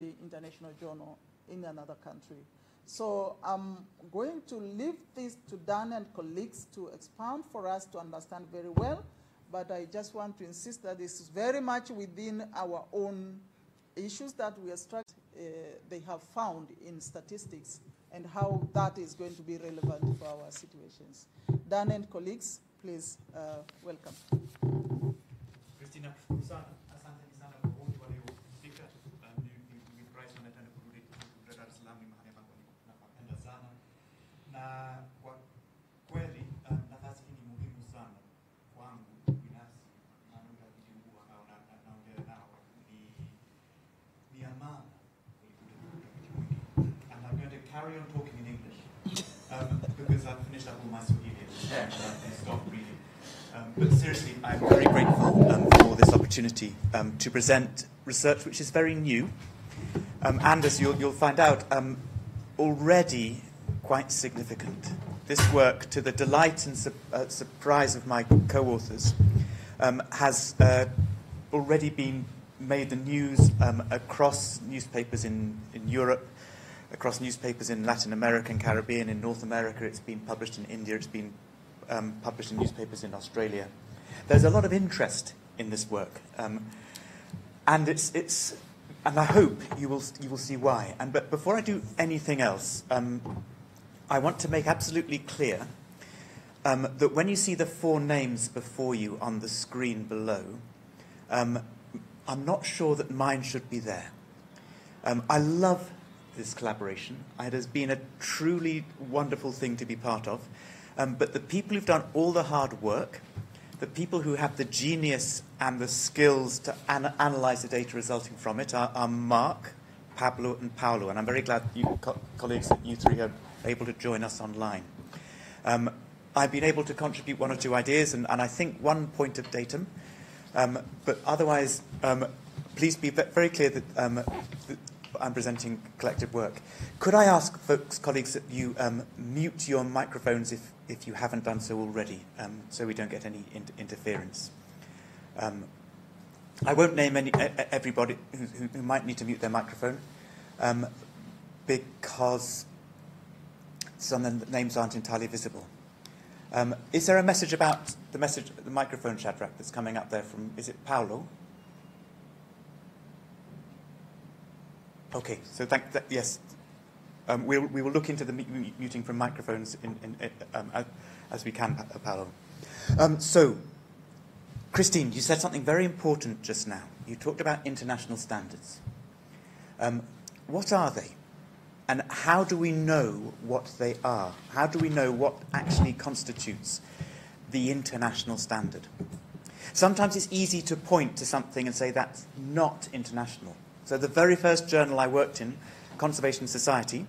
the international journal in another country. So I'm going to leave this to Dan and colleagues to expound for us to understand very well, but I just want to insist that this is very much within our own issues that we are they have found in statistics and how that is going to be relevant for our situations. Dan and colleagues, please welcome. Christina, asante sana kwa wote waliofika. Nimefurahi sana tena kurudi Dar es Salaam, ni mahali ambapo napapenda sana, na kwa kweli nafasi hii ni muhimu sana kwangu binafsi, na ndio kitu ambao naongea nao ni amana. And I'm going to carry on talking in English because I've finished up all my Swahili and I stopped reading. But seriously, I'm very grateful for this opportunity to present research which is very new, and as you'll find out, already quite significant. This work, to the delight and surprise of my co-authors, has already been made the news across newspapers in Europe, across newspapers in Latin America and Caribbean, in North America. It's been published in India. It's been published in newspapers in Australia. There's a lot of interest in this work, and I hope you will see why. But before I do anything else, I want to make absolutely clear that when you see the four names before you on the screen below, I'm not sure that mine should be there. I love this collaboration. It has been a truly wonderful thing to be part of. But the people who've done all the hard work, the people who have the genius and the skills to analyze the data resulting from it are Mark, Pablo, and Paulo. And I'm very glad, colleagues, that you three are able to join us online. I've been able to contribute one or two ideas, and I think one point of datum. But otherwise, please be very clear that I'm presenting collective work. Could I ask folks, colleagues, that you mute your microphones if you haven't done so already, so we don't get any interference. I won't name everybody who might need to mute their microphone, because some of the names aren't entirely visible. Is there a message about the microphone, Shadrach, that's coming up there from, is it Paulo? Okay, so yes. We will look into the muting from microphones as we can, Paolo. So, Christine, you said something very important just now. You talked about international standards. What are they? And how do we know what they are? How do we know what actually constitutes the international standard? Sometimes it's easy to point to something and say that's not international. So the very first journal I worked in, Conservation Society,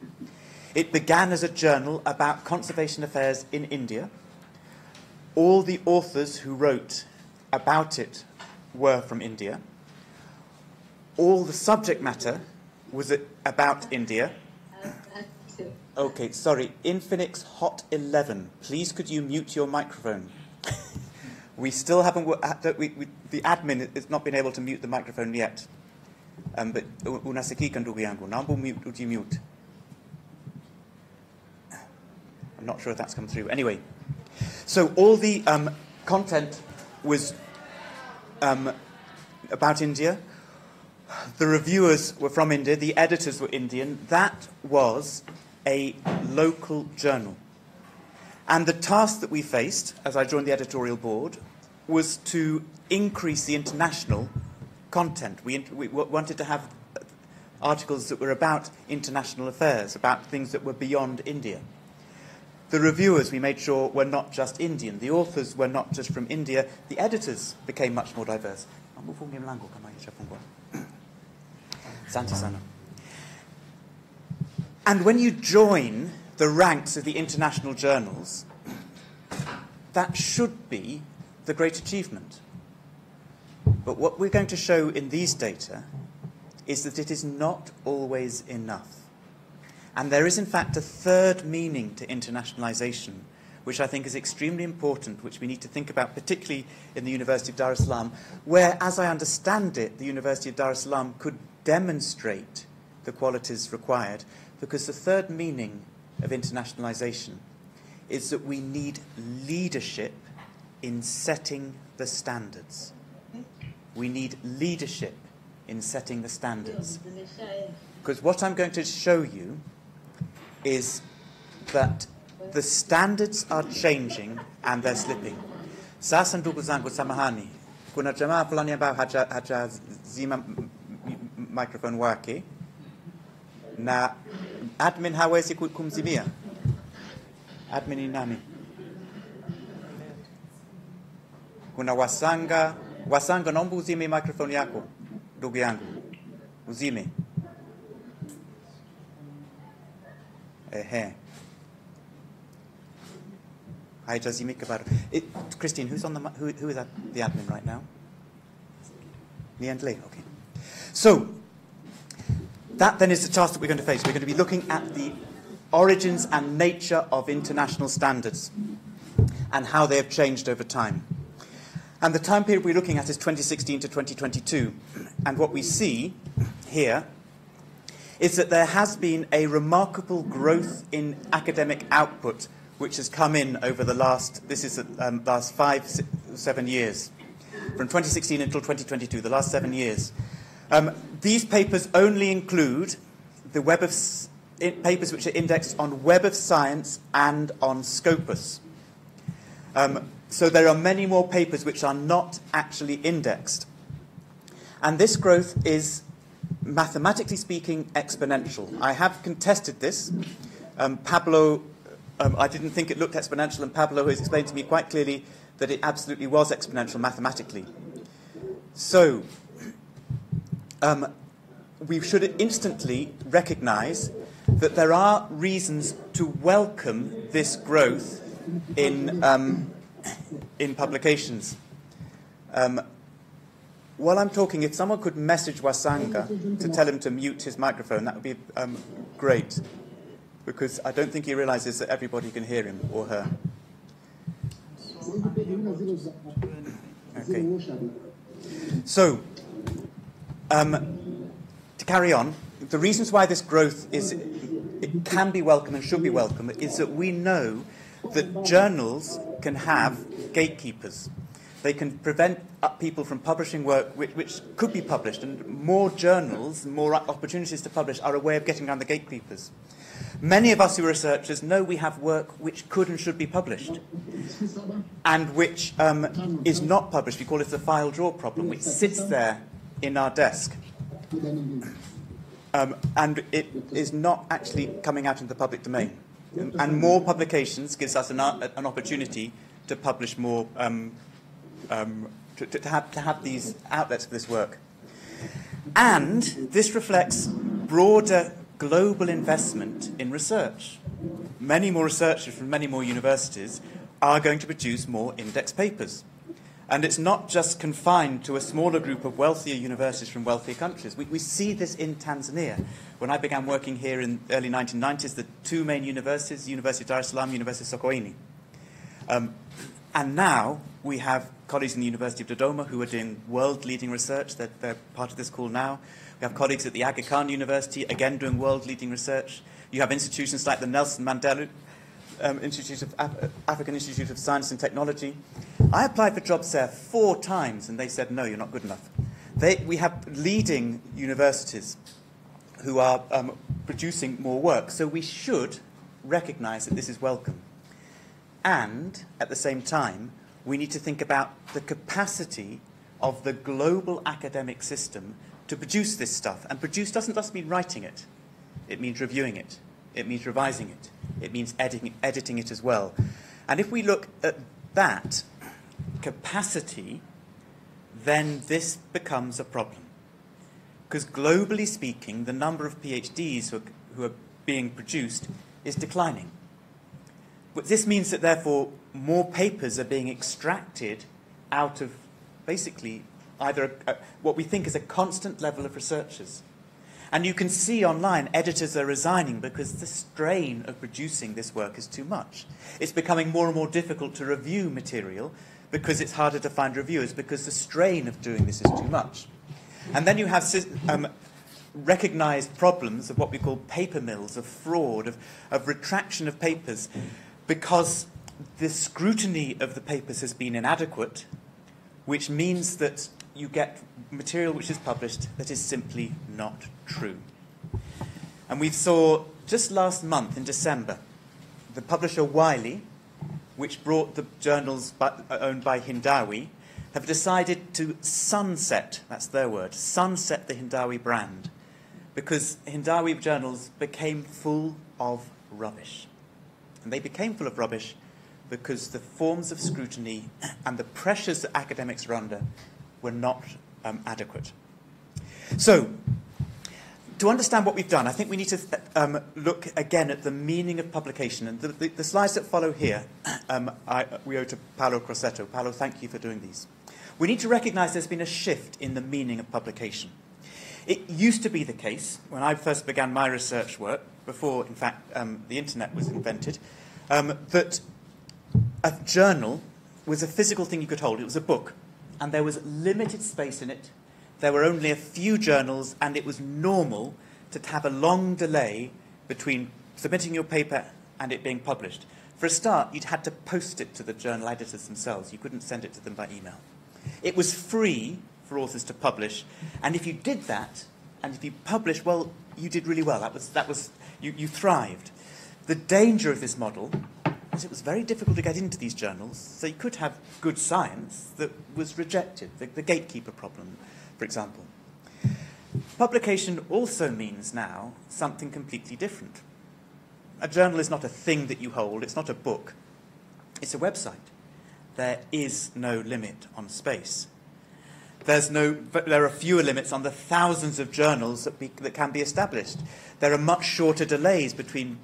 it began as a journal about conservation affairs in India. All the authors who wrote about it were from India. All the subject matter was about India. Okay, sorry, Infinix Hot 11. Please could you mute your microphone? We still haven't, the admin has not been able to mute the microphone yet. But unasikika ndugu yangu, naomba mute. I'm not sure if that's come through. Anyway, so all the content was about India. The reviewers were from India. The editors were Indian. That was a local journal. And the task that we faced, as I joined the editorial board, was to increase the international content. We wanted to have articles that were about international affairs, about things that were beyond India. The reviewers, we made sure, were not just Indian. The authors were not just from India. The editors became much more diverse. And when you join the ranks of the international journals, that should be the great achievement. But what we're going to show in these data is that it is not always enough. And there is, in fact, a third meaning to internationalization, which I think is extremely important, which we need to think about, particularly in the University of Dar es Salaam, where, as I understand it, the University of Dar es Salaam could demonstrate the qualities required, because the third meaning of internationalization is that we need leadership in setting the standards. We need leadership in setting the standards. Because what I'm going to show you is that the standards are changing and they're slipping. Sasa ndugu zangu samahani, kuna jamaa fulani ambao hajazima microphone wake na admin hawezi kumzimia. Admin ni nani? Kuna Wasanga, naomba uzime microphone yako, ndugu yangu. Uzime. Ehe. Haijazimika bado. Christine, who is the admin right now? Niandle, okay. So, that then is the task that we're going to face. We're going to be looking at the origins and nature of international standards and how they have changed over time. And the time period we're looking at is 2016 to 2022. And what we see here is that there has been a remarkable growth in academic output which has come in over the last 7 years. From 2016 until 2022, the last 7 years. These papers only include the papers which are indexed on Web of Science and on Scopus. So there are many more papers which are not actually indexed. And this growth is, mathematically speaking, exponential. I have contested this. Pablo, I didn't think it looked exponential, and Pablo has explained to me quite clearly that it absolutely was exponential mathematically. So, we should instantly recognize that there are reasons to welcome this growth in publications. While I'm talking, if someone could message Wasanga to tell him to mute his microphone, that would be great, because I don't think he realizes that everybody can hear him or her. Okay. So, to carry on, the reasons why this growth it can be welcome and should be welcome is that we know that journals can have gatekeepers. They can prevent people from publishing work which could be published, and more journals, more opportunities to publish are a way of getting around the gatekeepers. Many of us who are researchers know we have work which could and should be published, and which is not published. We call it the file drawer problem, which sits there in our desk. And it is not actually coming out into the public domain. And more publications gives us an opportunity to publish more, to have these outlets for this work. And this reflects broader global investment in research. Many more researchers from many more universities are going to produce more index papers. And it's not just confined to a smaller group of wealthier universities from wealthier countries. We see this in Tanzania. When I began working here in the early 1990s, the two main universities, University of Dar es Salaam, University of Sokoine. And now we have colleagues in the University of Dodoma who are doing world-leading research. They're part of this call now. We have colleagues at the Aga Khan University, again doing world-leading research. You have institutions like the Nelson Mandela African Institute of Science and Technology. I applied for jobs there 4 times, and they said, no, you're not good enough. We have leading universities who are producing more work, so we should recognize that this is welcome. And, at the same time, we need to think about the capacity of the global academic system to produce this stuff. And produce doesn't just mean writing it. It means reviewing it. It means revising it. It means editing it as well. And if we look at that capacity, then this becomes a problem. Because globally speaking, the number of PhDs who are being produced is declining. But this means that, therefore, more papers are being extracted out of basically either what we think is a constant level of researchers. And you can see online editors are resigning because the strain of producing this work is too much. It's becoming more and more difficult to review material because it's harder to find reviewers because the strain of doing this is too much. And then you have recognised problems of what we call paper mills, of fraud, of retraction of papers, because the scrutiny of the papers has been inadequate, which means that you get material which is published that is simply not true. And we saw just last month, in December, the publisher Wiley, which brought the journals owned by Hindawi, have decided to sunset, that's their word, sunset the Hindawi brand, because Hindawi journals became full of rubbish. And they became full of rubbish because the forms of scrutiny and the pressures that academics were under were not adequate. So, to understand what we've done, I think we need to look again at the meaning of publication. And the slides that follow here, we owe to Paolo Crosetto. Paolo, thank you for doing these. We need to recognise there's been a shift in the meaning of publication. It used to be the case, when I first began my research work, before, in fact, the internet was invented, that a journal was a physical thing you could hold. It was a book, and there was limited space in it. There were only a few journals, and it was normal to have a long delay between submitting your paper and it being published. For a start, you'd had to post it to the journal editors themselves. You couldn't send it to them by email. It was free for authors to publish, and if you did that, and if you published, well, you did really well. You thrived. The danger of this model was it was very difficult to get into these journals, so you could have good science that was rejected, the gatekeeper problem, for example. Publication also means now something completely different. A journal is not a thing that you hold, it's not a book, it's a website. There is no limit on space. There are fewer limits on the thousands of journals that can be established. There are much shorter delays between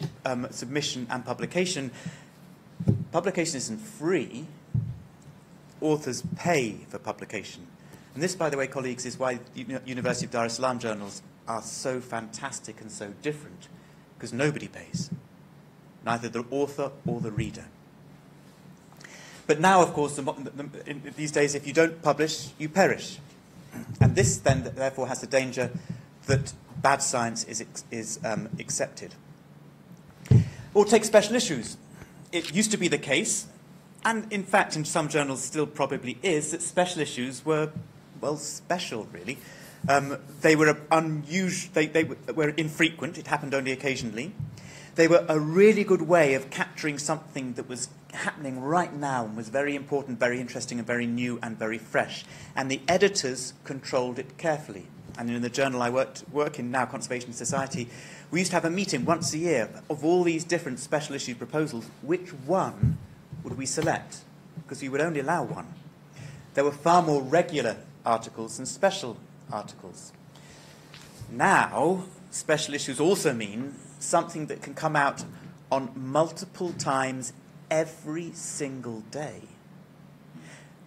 submission and publication. Publication isn't free. Authors pay for publication. And this, by the way, colleagues, is why University of Dar es Salaam journals are so fantastic and so different, because nobody pays, neither the author or the reader. But now, of course, these days, if you don't publish, you perish. And this, then, therefore, has the danger that bad science is accepted. Or take special issues. It used to be the case, and in fact, in some journals still probably is, that special issues were, well, special, really. They were unusual, they were infrequent, it happened only occasionally. They were a really good way of capturing something that was happening right now and was very important, very interesting, and very new and very fresh. And the editors controlled it carefully. And in the journal I work in now, Conservation Society, we used to have a meeting once a year of all these different special issue proposals. Which one would we select? Because we would only allow one. There were far more regular articles than special articles. Now, special issues also mean something that can come out on multiple times every single day.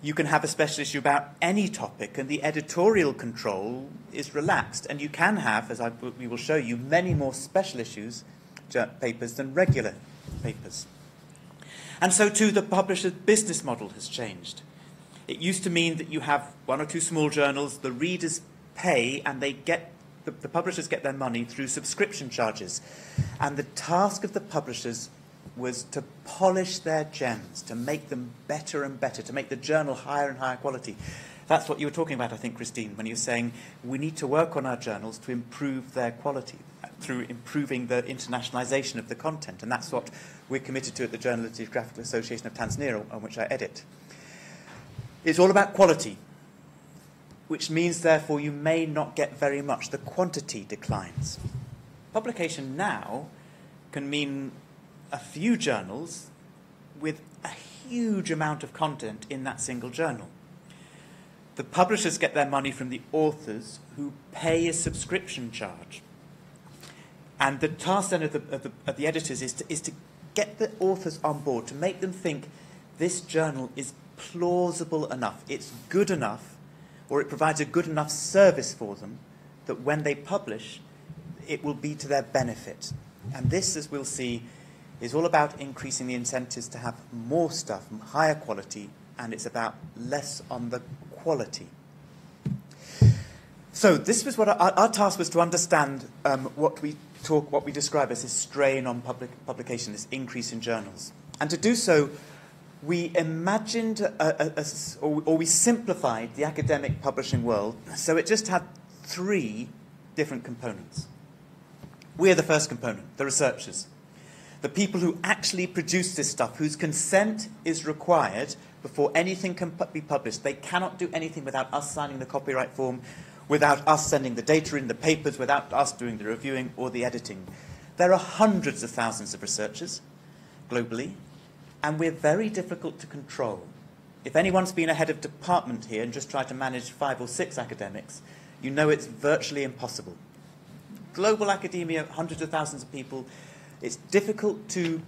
You can have a special issue about any topic, and the editorial control is relaxed. And you can have, as we will show you, many more special issues papers than regular papers. And so, too, the publisher's business model has changed. It used to mean that you have one or two small journals, the readers pay, and they get the publishers get their money through subscription charges. And the task of the publishers was to polish their gems, to make them better and better, to make the journal higher and higher quality. That's what you were talking about, I think, Christine, when you were saying we need to work on our journals to improve their quality through improving the internationalization of the content. And that's what we're committed to at the Journal of the Geographical Association of Tanzania, on which I edit. It's all about quality, which means, therefore, you may not get very much. The quantity declines. Publication now can mean a few journals with a huge amount of content in that single journal. The publishers get their money from the authors who pay a subscription charge. And the task then of the editors is to get the authors on board, to make them think this journal is plausible enough, it's good enough, or it provides a good enough service for them that when they publish, it will be to their benefit. And this, as we'll see, is all about increasing the incentives to have more stuff, higher quality, and it's about less on the quality. So this was what our task was, to understand what we describe as this strain on publication, this increase in journals. And to do so, we imagined, or we simplified the academic publishing world, so it just had three different components. We are the first component, the researchers. The people who actually produce this stuff, whose consent is required before anything can be published. They cannot do anything without us signing the copyright form, without us sending the data in the papers, without us doing the reviewing or the editing. There are hundreds of thousands of researchers globally, and we're very difficult to control. If anyone's been a head of department here and just tried to manage 5 or 6 academics, you know it's virtually impossible. Global academia, hundreds of thousands of people, it's difficult to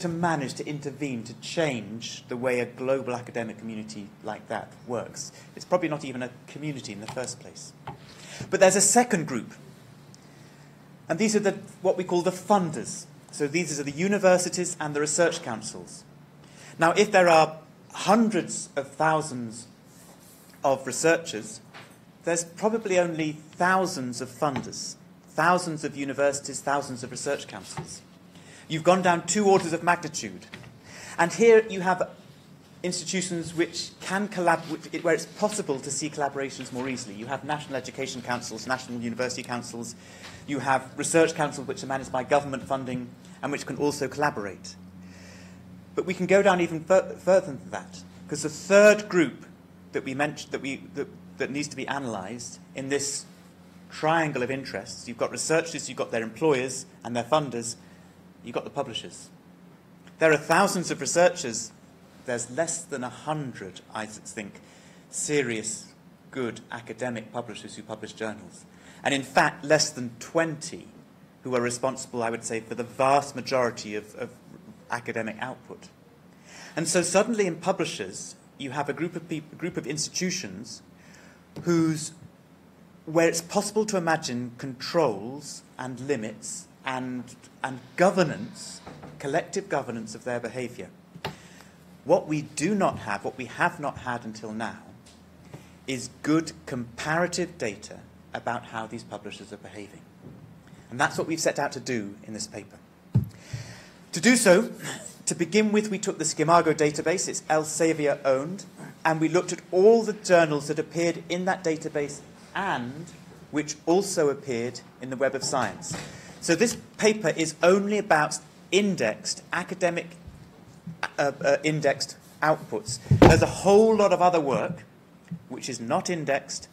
manage, to intervene, to change the way a global academic community like that works. It's probably not even a community in the first place. But there's a second group, and these are what we call the funders. So these are the universities and the research councils. Now, if there are hundreds of thousands of researchers, there's probably only thousands of funders, thousands of universities, thousands of research councils. You've gone down 2 orders of magnitude. And here you have institutions which can collaborate, where it's possible to see collaborations more easily. You have national education councils, national university councils. You have research councils which are managed by government funding and which can also collaborate. But we can go down even further than that, because the third group that we mentioned, that needs to be analysed in this triangle of interests, you've got researchers, you've got their employers and their funders, you've got the publishers. There are thousands of researchers. There's less than 100, I think, serious, good academic publishers who publish journals. And in fact, less than 20 who are responsible, I would say, for the vast majority of academic output. And so suddenly in publishers, you have a group of institutions where it's possible to imagine controls and limits and governance, collective governance of their behaviour. What we do not have, what we have not had until now, is good comparative data about how these publishers are behaving. And that's what we've set out to do in this paper. To do so, to begin with, we took the Scimago database, it's Elsevier owned, and we looked at all the journals that appeared in that database and which also appeared in the Web of Science. So this paper is only about indexed, academic indexed outputs. There's a whole lot of other work which is not indexed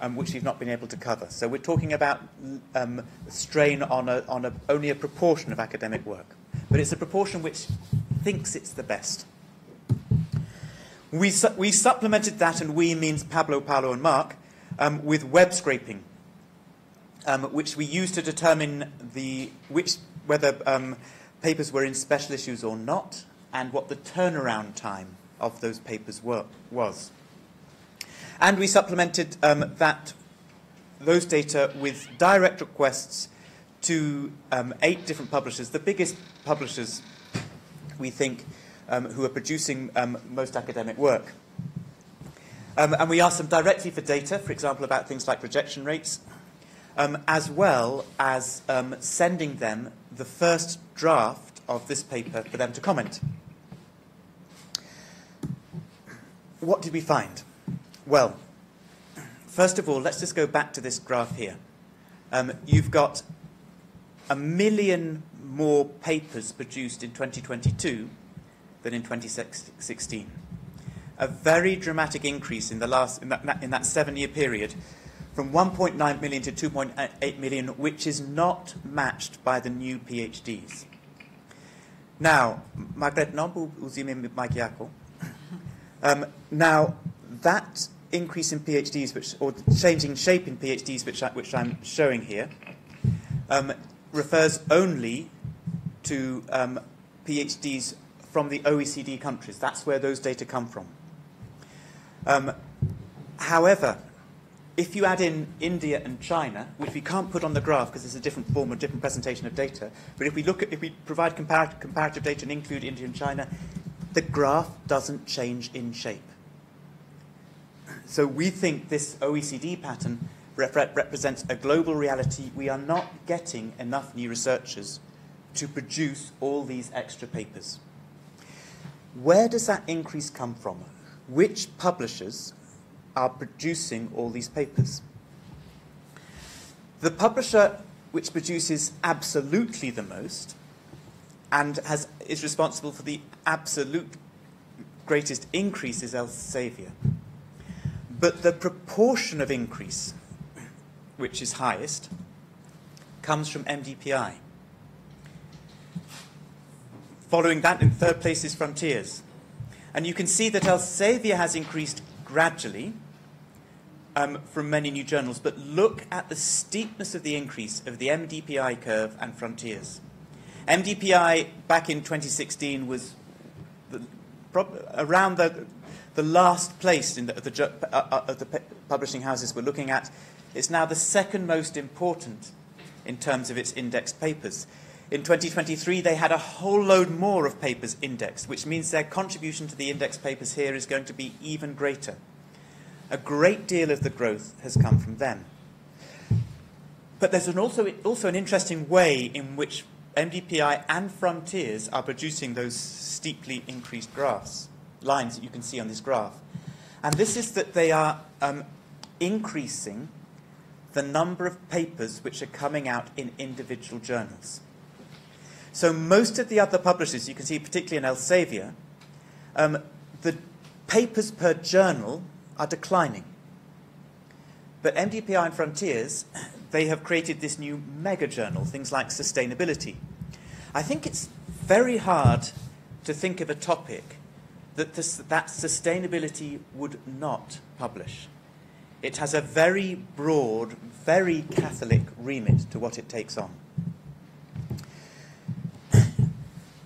and which we've not been able to cover. So we're talking about strain on only a proportion of academic work. But it's a proportion which thinks it's the best. We supplemented that, and we means Pablo, Paolo, and Mark, with web scraping, which we used to determine whether papers were in special issues or not, and what the turnaround time of those papers was. And we supplemented those data with direct requests to 8 different publishers, the biggest publishers, we think, who are producing most academic work. And we asked them directly for data, for example, about things like rejection rates, as well as sending them the first draft of this paper for them to comment. What did we find? Well, first of all, let's just go back to this graph here. You've got 1 million more papers produced in 2022 than in 2016. A very dramatic increase in that 7-year period, from 1.9 million to 2.8 million, which is not matched by the new PhDs. Now, now that increase in PhDs, or changing shape in PhDs, which I'm showing here, refers only to PhDs from the OECD countries. That's where those data come from. However, if you add in India and China, which we can't put on the graph because it's a different form, a different presentation of data, but if we provide comparative data and include India and China, the graph doesn't change in shape. So we think this OECD pattern represents a global reality. We are not getting enough new researchers to produce all these extra papers. Where does that increase come from? Which publishers are producing all these papers? The publisher which produces absolutely the most and is responsible for the absolute greatest increase is Elsevier. But the proportion of increase, which is highest, comes from MDPI. Following that, in third place is Frontiers. And you can see that Elsevier has increased gradually from many new journals, but look at the steepness of the increase of the MDPI curve and Frontiers. MDPI back in 2016 was around the last place of the publishing houses we're looking at. It's now the second most important in terms of its indexed papers. In 2023, they had a whole load more of papers indexed, which means their contribution to the indexed papers here is going to be even greater. A great deal of the growth has come from them. But there's also an interesting way in which MDPI and Frontiers are producing those steeply increased lines that you can see on this graph. And this is that they are increasing the number of papers which are coming out in individual journals. So most of the other publishers, you can see particularly in Elsevier, the papers per journal are declining. But MDPI and Frontiers, they have created this new mega journal, things like sustainability. I think it's very hard to think of a topic that sustainability would not publish. It has a very broad, very Catholic remit to what it takes on.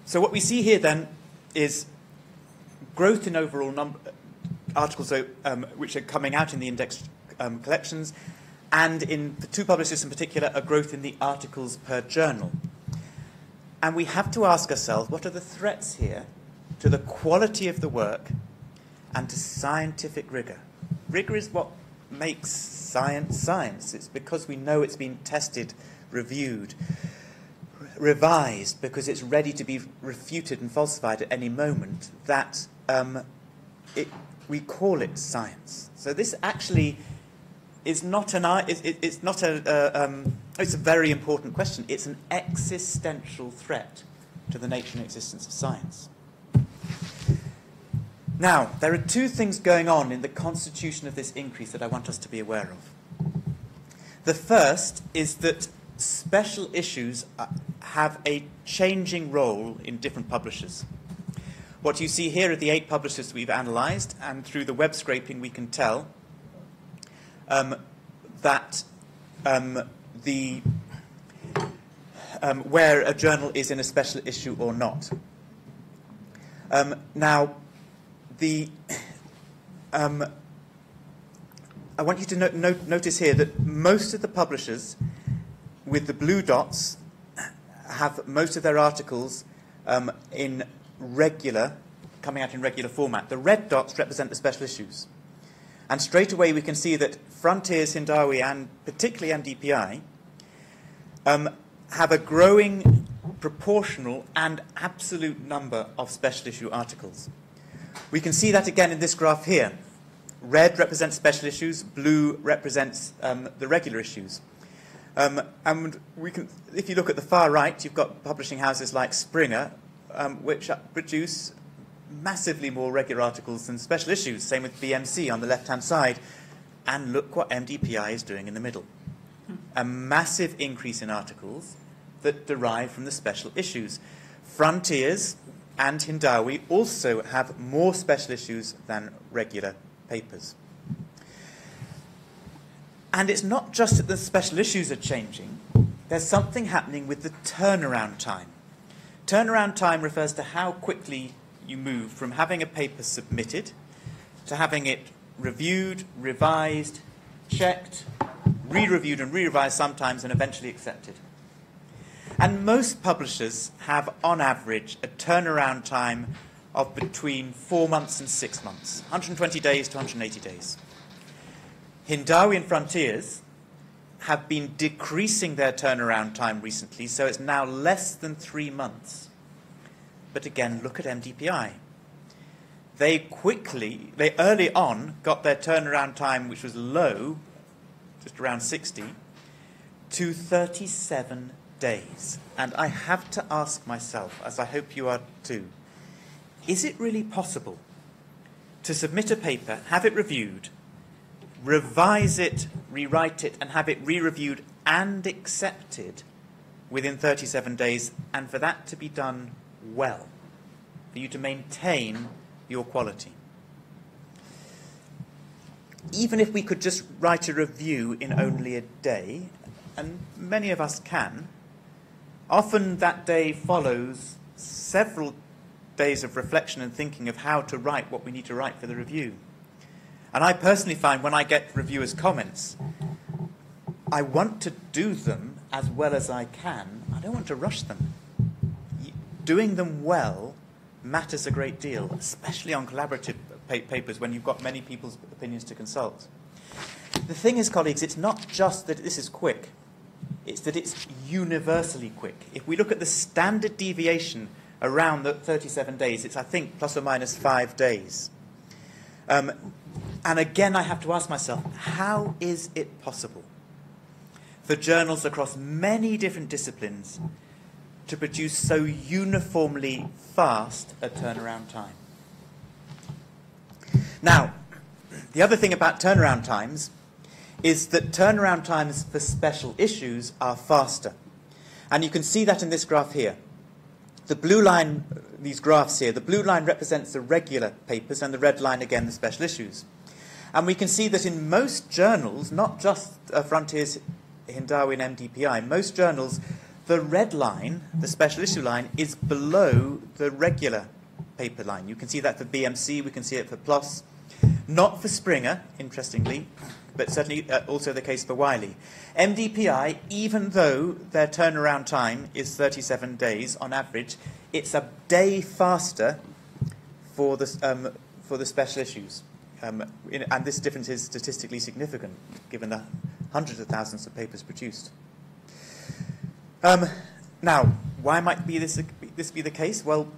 So what we see here then is growth in overall articles which are coming out in the indexed collections, and in the two publishers in particular, a growth in the articles per journal. And we have to ask ourselves, what are the threats here to the quality of the work and to scientific rigor? Rigor is what makes science science. It's because we know it's been tested, reviewed, revised, because it's ready to be refuted and falsified at any moment, that we call it science. So this actually is not it's a very important question. It's an existential threat to the nature and existence of science. Now, there are two things going on in the constitution of this increase that I want us to be aware of. The first is that special issues have a changing role in different publishers. What you see here are the 8 publishers we've analysed, and through the web scraping we can tell that where a journal is in a special issue or not. Now, I want you to notice here that most of the publishers with the blue dots have most of their articles coming out in regular format. The red dots represent the special issues. And straight away we can see that Frontiers, Hindawi, and particularly MDPI have a growing proportional and absolute number of special issue articles. We can see that again in this graph here. Red represents special issues, blue represents the regular issues. And if you look at the far right, you've got publishing houses like Springer, which produce massively more regular articles than special issues. Same with BMC on the left-hand side. And look what MDPI is doing in the middle. A massive increase in articles that derive from the special issues. Frontiers and Hindawi also have more special issues than regular papers. And it's not just that the special issues are changing. There's something happening with the turnaround time. Turnaround time refers to how quickly you move from having a paper submitted to having it reviewed, revised, checked, re-reviewed and re-revised sometimes, and eventually accepted. And most publishers have, on average, a turnaround time of between 4 months and 6 months, 120 days to 180 days. Hindawi and Frontiers have been decreasing their turnaround time recently, so it's now less than 3 months. But again, look at MDPI. They early on got their turnaround time, which was low, just around 60, to 37 days. And I have to ask myself, as I hope you are too, is it really possible to submit a paper, have it reviewed, revise it, rewrite it, and have it re-reviewed and accepted within 37 days, and for that to be done well, for you to maintain your quality? Even if we could just write a review in only a day, and many of us can, often that day follows several days of reflection and thinking of how to write what we need to write for the review. And I personally find when I get reviewers' comments, I want to do them as well as I can. I don't want to rush them. Doing them well matters a great deal, especially on collaborative papers when you've got many people's opinions to consult. The thing is, colleagues, it's not just that this is quick. It's that it's universally quick. If we look at the standard deviation around the 37 days, it's, I think, plus or minus 5 days. And again, I have to ask myself, how is it possible for journals across many different disciplines to produce so uniformly fast a turnaround time? Now, the other thing about turnaround times is that turnaround times for special issues are faster. And you can see that in this graph here. The blue line, these graphs here, the blue line represents the regular papers, and the red line, again, the special issues. And we can see that in most journals, not just Frontiers, Hindawi, and MDPI, most journals, the red line, the special issue line, is below the regular paper line. You can see that for BMC, we can see it for PLOS. Not for Springer, interestingly, but certainly also the case for Wiley. MDPI, even though their turnaround time is 37 days on average, it's a day faster for the special issues. And this difference is statistically significant, given the hundreds of thousands of papers produced. Now, why might this be the case? Well,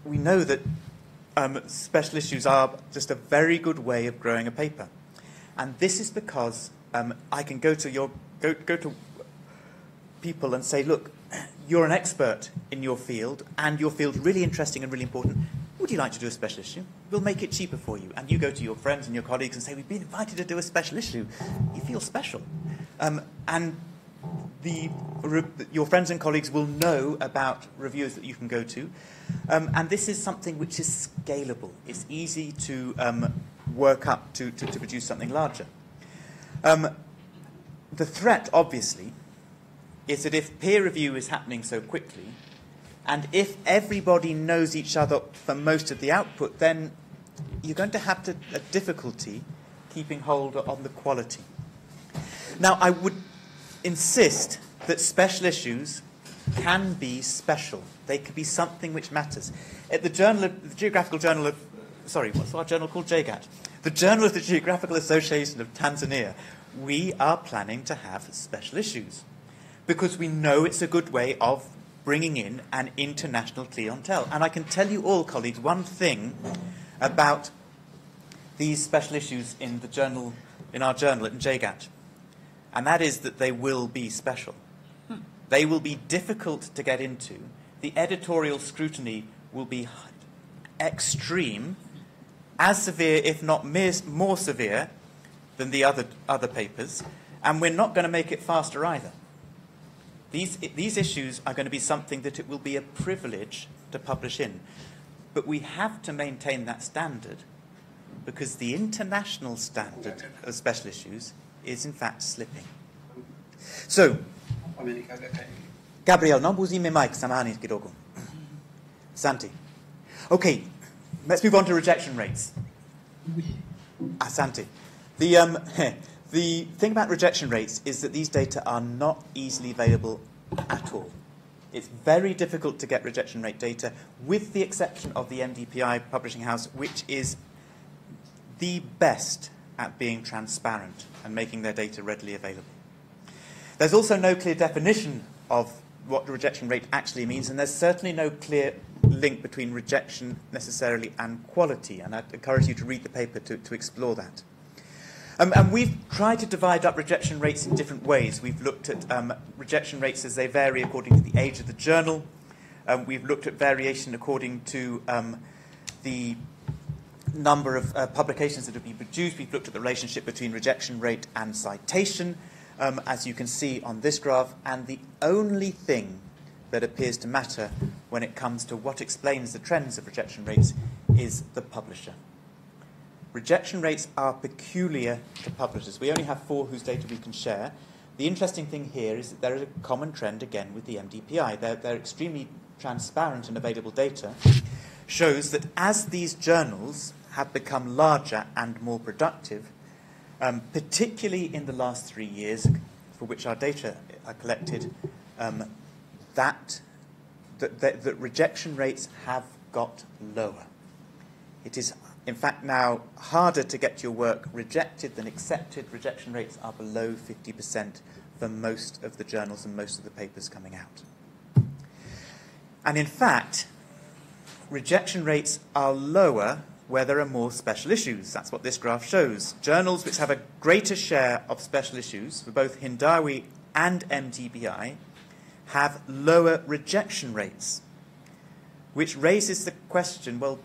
we know that special issues are just a very good way of growing a paper. And this is because I can go to people and say, look, you're an expert in your field, and your field's really interesting and really important. Would you like to do a special issue? We'll make it cheaper for you. And you go to your friends and your colleagues and say, we've been invited to do a special issue. You feel special. And your friends and colleagues will know about reviewers that you can go to. And this is something which is scalable. It's easy to work up to produce something larger. The threat, obviously, is that if peer review is happening so quickly, and if everybody knows each other for most of the output, then you're going to have a difficulty keeping hold on the quality. Now, I would insist that special issues can be special. They could be something which matters. At the Geographical Journal of, what's our journal called? JGAT. The Journal of the Geographical Association of Tanzania, we are planning to have special issues because we know it's a good way of bringing in an international clientele. And I can tell you all, colleagues, one thing about these special issues in the journal, in our journal at JGAT, and that is that they will be special. They will be difficult to get into. The editorial scrutiny will be extreme, as severe, if not more severe, than the other papers, and we're not going to make it faster either. These issues are going to be something that it will be a privilege to publish in. But we have to maintain that standard because the international standard of special issues is in fact slipping. So, Gabriel, non busime mic, samahani kidogo. Asante. Okay, let's move on to rejection rates. Asante. The thing about rejection rates is that these data are not easily available at all. It's very difficult to get rejection rate data, with the exception of the MDPI publishing house, which is the best at being transparent and making their data readily available. There's also no clear definition of what the rejection rate actually means, and there's certainly no clear link between rejection necessarily and quality, and I'd encourage you to read the paper to explore that. And we've tried to divide up rejection rates in different ways. We've looked at rejection rates as they vary according to the age of the journal. We've looked at variation according to the number of publications that have been produced. We've looked at the relationship between rejection rate and citation, as you can see on this graph. And the only thing that appears to matter when it comes to what explains the trends of rejection rates is the publisher. Rejection rates are peculiar to publishers. We only have 4 whose data we can share. The interesting thing here is that there is a common trend, again, with the MDPI. They're extremely transparent and available data. Shows that as these journals have become larger and more productive, particularly in the last 3 years, for which our data are collected, that rejection rates have got lower. It is, in fact, now harder to get your work rejected than accepted. Rejection rates are below 50% for most of the journals and most of the papers coming out. And in fact, rejection rates are lower where there are more special issues. That's what this graph shows. Journals which have a greater share of special issues for both Hindawi and MDPI have lower rejection rates, which raises the question, well,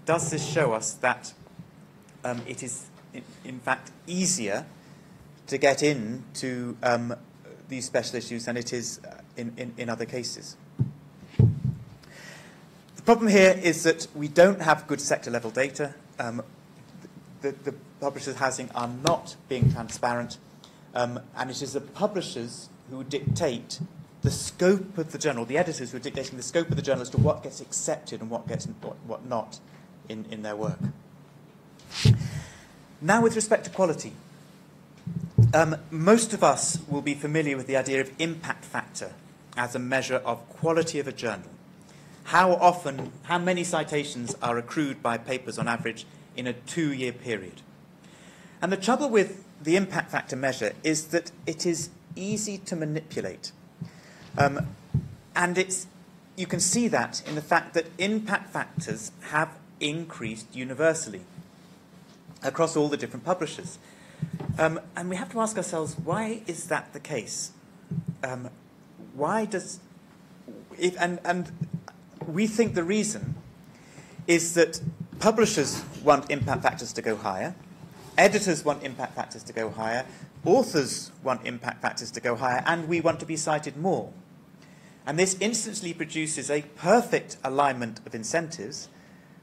does this show us that it is, in fact, easier to get into these special issues than it is in other cases? The problem here is that we don't have good sector-level data. The publishers' housing are not being transparent, and it is the publishers who dictate the scope of the journal, the editors who are dictating the scope of the journal as to what gets accepted and what not in their work. Now, with respect to quality, most of us will be familiar with the idea of impact factor as a measure of quality of a journal. How many citations are accrued by papers on average in a 2-year period? And the trouble with the impact factor measure is that it is easy to manipulate. And you can see that in the fact that impact factors have increased universally across all the different publishers. And we have to ask ourselves, why is that the case? We think the reason is that publishers want impact factors to go higher, editors want impact factors to go higher, authors want impact factors to go higher, and we want to be cited more. And this instantly produces a perfect alignment of incentives,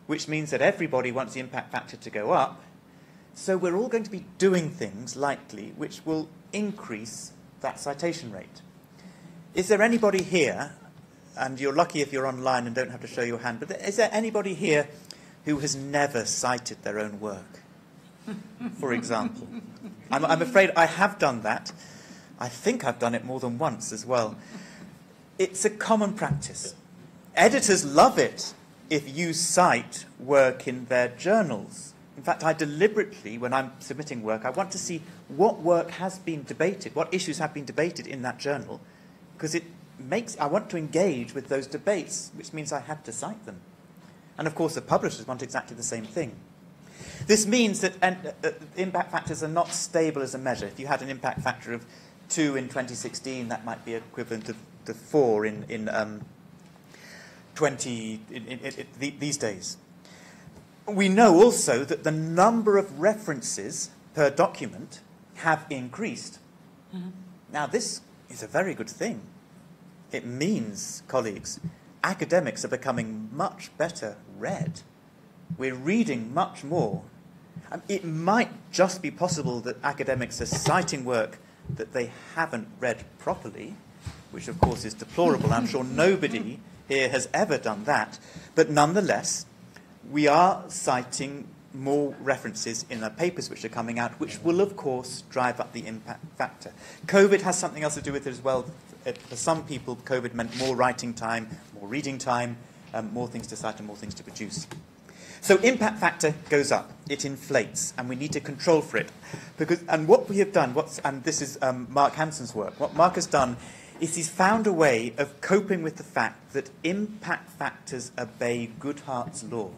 which means that everybody wants the impact factor to go up. So we're all going to be doing things, likely, which will increase that citation rate. Is there anybody here, and you're lucky if you're online and don't have to show your hand, but is there anybody here who has never cited their own work, for example? I'm afraid I have done that. I think I've done it more than once as well. It's a common practice. Editors love it if you cite work in their journals. In fact, I deliberately, when I'm submitting work, I want to see what work has been debated, what issues have been debated in that journal, because I want to engage with those debates, which means I have to cite them. And of course, the publishers want exactly the same thing. This means that impact factors are not stable as a measure. If you had an impact factor of 2 in 2016, that might be equivalent to 4 in these days. We know also that the number of references per document have increased. Mm-hmm. Now, this is a very good thing. It means, colleagues, academics are becoming much better read. We're reading much more. It might just be possible that academics are citing work that they haven't read properly, which of course is deplorable. I'm sure nobody here has ever done that. But nonetheless, we are citing more references in the papers which are coming out, which will, of course, drive up the impact factor. COVID has something else to do with it as well. For some people, COVID meant more writing time, more reading time, more things to cite and more things to produce. So impact factor goes up. It inflates, and we need to control for it. And what we have done, and this is Mark Hansen's work, what Mark has done is he's found a way of coping with the fact that impact factors obey Goodhart's law.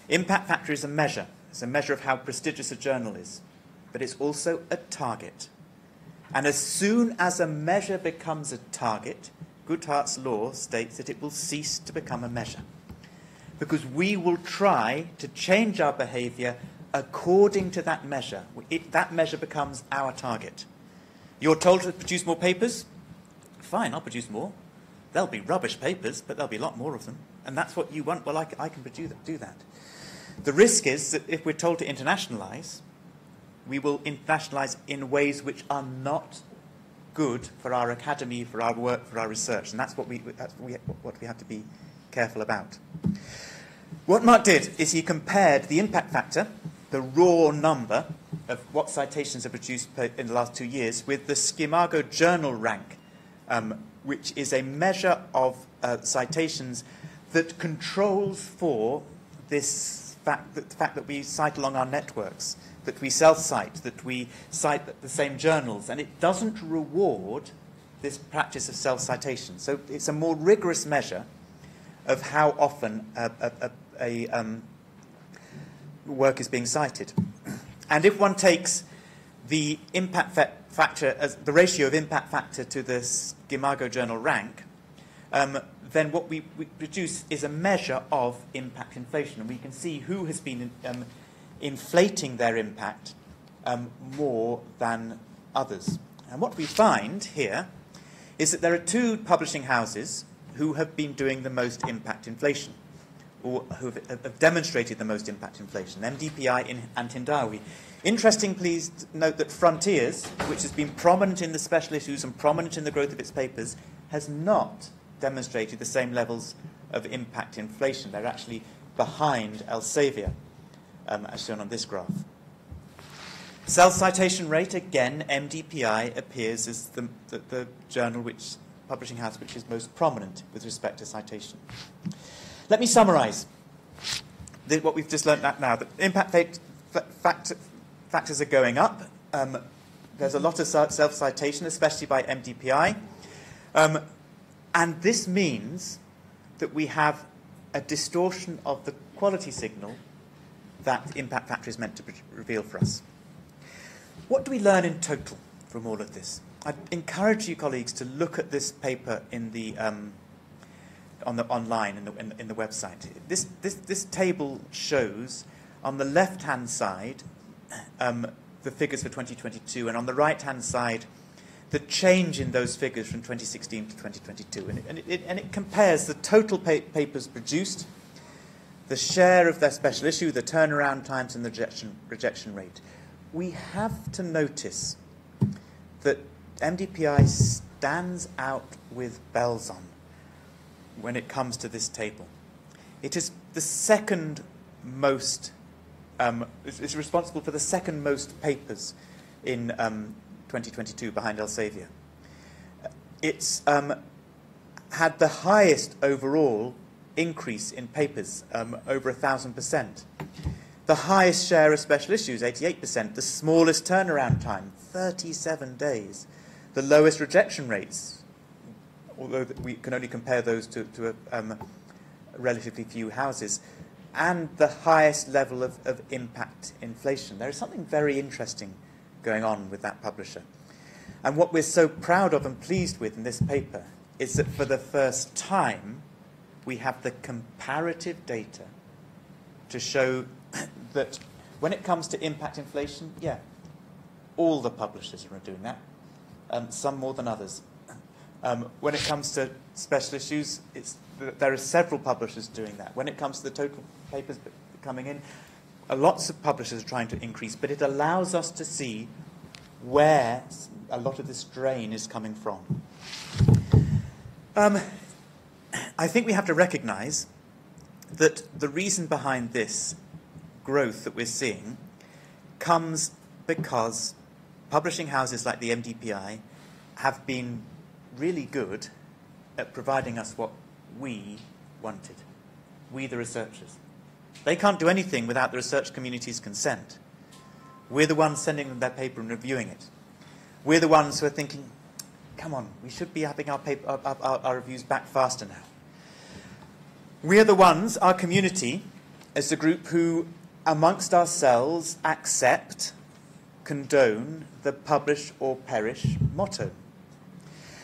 Impact factor is a measure. It's a measure of how prestigious a journal is. But it's also a target. And as soon as a measure becomes a target, Goodhart's law states that it will cease to become a measure. Because we will try to change our behaviour according to that measure. That measure becomes our target. You're told to produce more papers? Fine, I'll produce more. There'll be rubbish papers, but there'll be a lot more of them. And that's what you want. Well, I can do that. The risk is that if we're told to internationalise, we will internationalise in ways which are not good for our academy, for our work, for our research. And that's what we have to be careful about. What Mark did is he compared the impact factor, the raw number of what citations are produced in the last 2 years, with the Scimago Journal rank, which is a measure of citations that controls for this the fact that we cite along our networks, that we self-cite, that we cite the same journals, and it doesn't reward this practice of self-citation. So it's a more rigorous measure of how often a work is being cited. And if one takes the impact factor as the ratio of impact factor to the Scimago Journal rank, then what we produce is a measure of impact inflation, and we can see who has been inflating their impact more than others. And what we find here is that there are 2 publishing houses who have been doing the most impact inflation, or who have demonstrated the most impact inflation, MDPI and Hindawi. Interesting, please note that Frontiers, which has been prominent in the special issues and prominent in the growth of its papers, has not demonstrated the same levels of impact inflation. They're actually behind Elsevier, as shown on this graph. Self-citation rate, again, MDPI appears as the journal publishing house which is most prominent with respect to citation. Let me summarise what we've just learnt now. That impact factors are going up. There's a lot of self-citation, especially by MDPI. And this means that we have a distortion of the quality signal that impact factor is meant to reveal for us. What do we learn in total from all of this? I'd encourage you, colleagues, to look at this paper in the online in the website. This table shows on the left-hand side the figures for 2022, and on the right-hand side the change in those figures from 2016 to 2022, and it compares the total papers produced, the share of their special issue, the turnaround times, and the rejection rate. We have to notice that MDPI stands out with bells on when it comes to this table. It is the second most, it's responsible for the second most papers in 2022 behind Elsevier. It's had the highest overall increase in papers, over 1,000%. The highest share of special issues, 88%. The smallest turnaround time, 37 days. The lowest rejection rates, although we can only compare those to relatively few houses, and the highest level of impact inflation. There is something very interesting going on with that publisher. And what we're so proud of and pleased with in this paper is that for the first time, we have the comparative data to show that when it comes to impact inflation, yeah, all the publishers are doing that, some more than others. When it comes to special issues, there are several publishers doing that. When it comes to the total papers coming in, lots of publishers are trying to increase, but it allows us to see where a lot of this drain is coming from. I think we have to recognise that the reason behind this growth that we're seeing comes because publishing houses like the MDPI have been really good at providing us what we wanted, we the researchers. They can't do anything without the research community's consent. We're the ones sending them their paper and reviewing it. We're the ones who are thinking, come on, we should be having our reviews back faster now. We're the ones, our community, as the group who, amongst ourselves, accept, condone the publish or perish motto.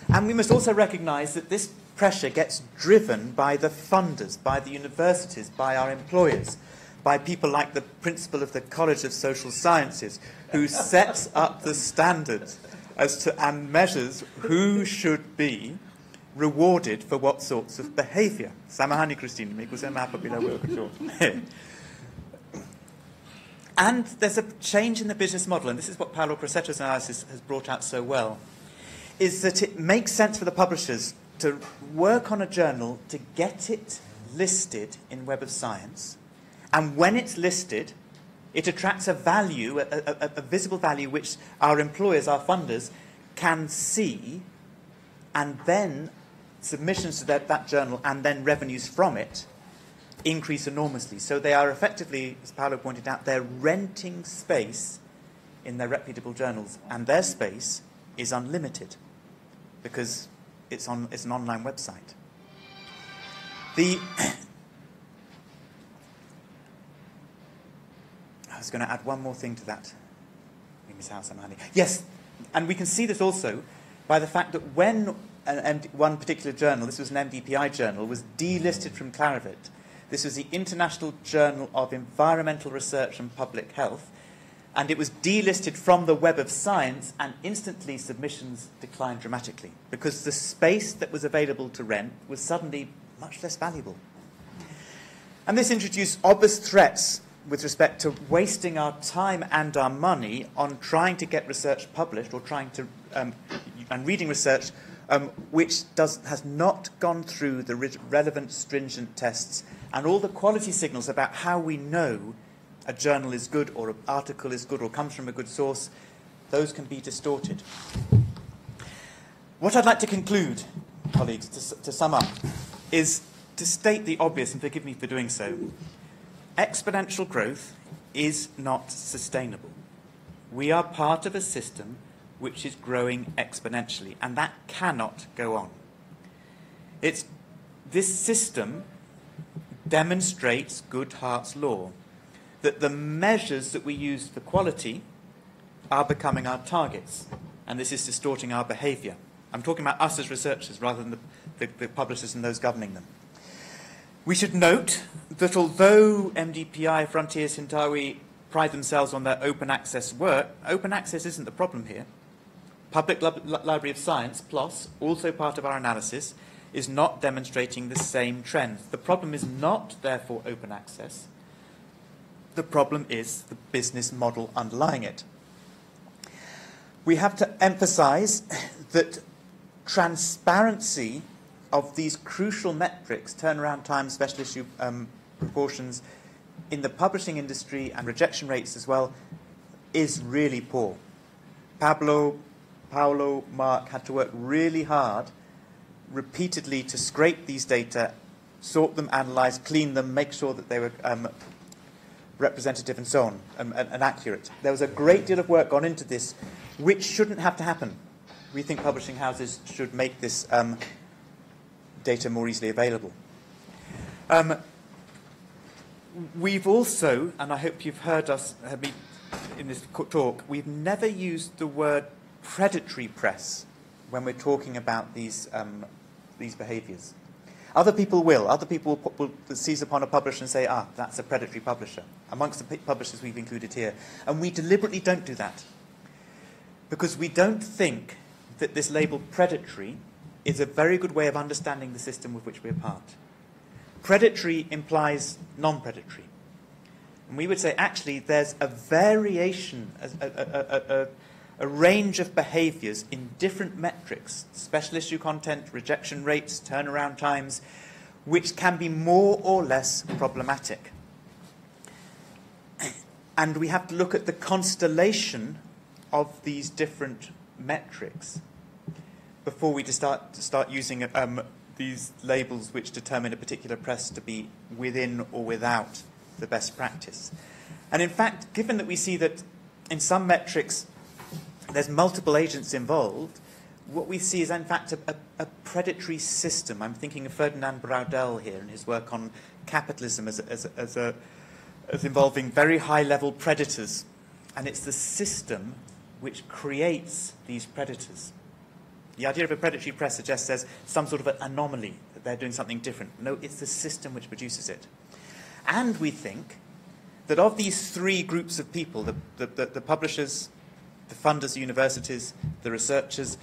And we must also recognise that this pressure gets driven by the funders, by the universities, by our employers, by people like the principal of the College of Social Sciences, who sets up the standards as to, and measures who should be rewarded for what sorts of behaviour. Samahani, Christine, and there's a change in the business model, and this is what Paolo Crosetto's analysis has brought out so well, is that it makes sense for the publishers to work on a journal to get it listed in Web of Science, and when it's listed, it attracts a value, a visible value, which our employers, our funders, can see, and then submissions to that journal and then revenues from it increase enormously. So they are effectively, as Paolo pointed out, they're renting space in their reputable journals, and their space is unlimited because it's an online website. I was going to add one more thing to that. Yes, and we can see this also by the fact that when one particular journal, this was an MDPI journal, was delisted from Clarivat. This was the International Journal of Environmental Research and Public Health, and it was delisted from the Web of Science, and instantly submissions declined dramatically because the space that was available to rent was suddenly much less valuable. And this introduced obvious threats with respect to wasting our time and our money on trying to get research published or trying to and reading research which has not gone through the relevant stringent tests and all the quality signals about how we know a journal is good or an article is good or comes from a good source. Those can be distorted. What I'd like to conclude, colleagues, to sum up, is to state the obvious, and forgive me for doing so. Exponential growth is not sustainable. We are part of a system which is growing exponentially, and that cannot go on. This system demonstrates Goodhart's law, that the measures that we use for quality are becoming our targets, and this is distorting our behaviour. I'm talking about us as researchers rather than the publishers and those governing them. We should note that although MDPI, Frontiers, Hintawi pride themselves on their open access work, open access isn't the problem here. Public Library of Science, PLOS, also part of our analysis, is not demonstrating the same trend. The problem is not, therefore, open access. The problem is the business model underlying it. We have to emphasize that transparency of these crucial metrics, turnaround time, special issue proportions, in the publishing industry and rejection rates as well, is really poor. Paolo, Mark had to work really hard, repeatedly, to scrape these data, sort them, analyze, clean them, make sure that they were representative and so on, and accurate. There was a great deal of work gone into this, which shouldn't have to happen. We think publishing houses should make this data more easily available. We've also, and I hope you've heard me in this talk, we've never used the word predatory press when we're talking about these behaviours. Other people will. Other people will seize upon a publisher and say, that's a predatory publisher, amongst the publishers we've included here. And we deliberately don't do that, because we don't think that this label predatory is a very good way of understanding the system with which we're part. Predatory implies non-predatory. And we would say, actually, there's a variation, a range of behaviours in different metrics, special issue content, rejection rates, turnaround times, which can be more or less problematic. And we have to look at the constellation of these different metrics before we start using these labels which determine a particular press to be within or without the best practice. And in fact, given that we see that in some metrics there's multiple agents involved, what we see is in fact a predatory system. I'm thinking of Ferdinand Braudel here and his work on capitalism as involving very high-level predators. And it's the system which creates these predators. The idea of a predatory press suggests there's some sort of an anomaly, that they're doing something different. No, it's the system which produces it. And we think that of these three groups of people, the publishers, the funders, the universities, the researchers,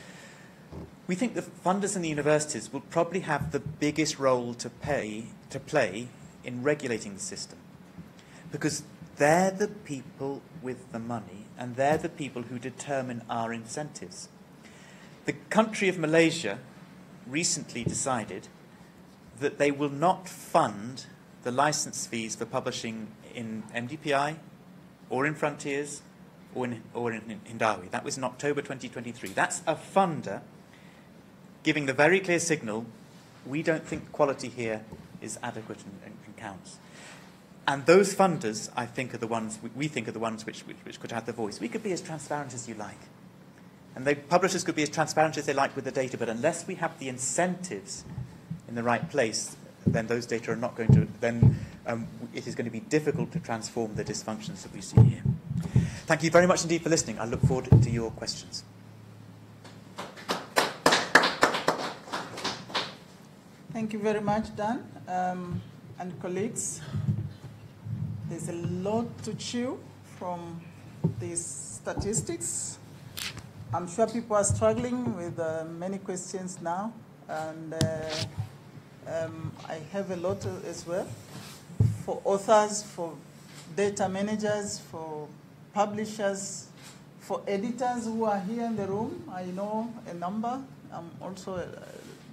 we think the funders and the universities will probably have the biggest role to play in regulating the system. Because they're the people with the money, and they're the people who determine our incentives. The country of Malaysia recently decided that they will not fund the license fees for publishing in MDPI, or in Frontiers, or in Hindawi. That was in October 2023. That's a funder giving the very clear signal, we don't think quality here is adequate and counts. And those funders, I think, are the ones, we think are the ones which could have the voice. We could be as transparent as you like. And the publishers could be as transparent as they like with the data, but unless we have the incentives in the right place, then those data are not going to, then it is going to be difficult to transform the dysfunctions that we see here. Thank you very much indeed for listening. I look forward to your questions. Thank you very much, Dan, and colleagues. There's a lot to chew from these statistics. I'm sure people are struggling with many questions now, and I have a lot as well for authors, for data managers, for publishers, for editors who are here in the room. I know a number. I'm also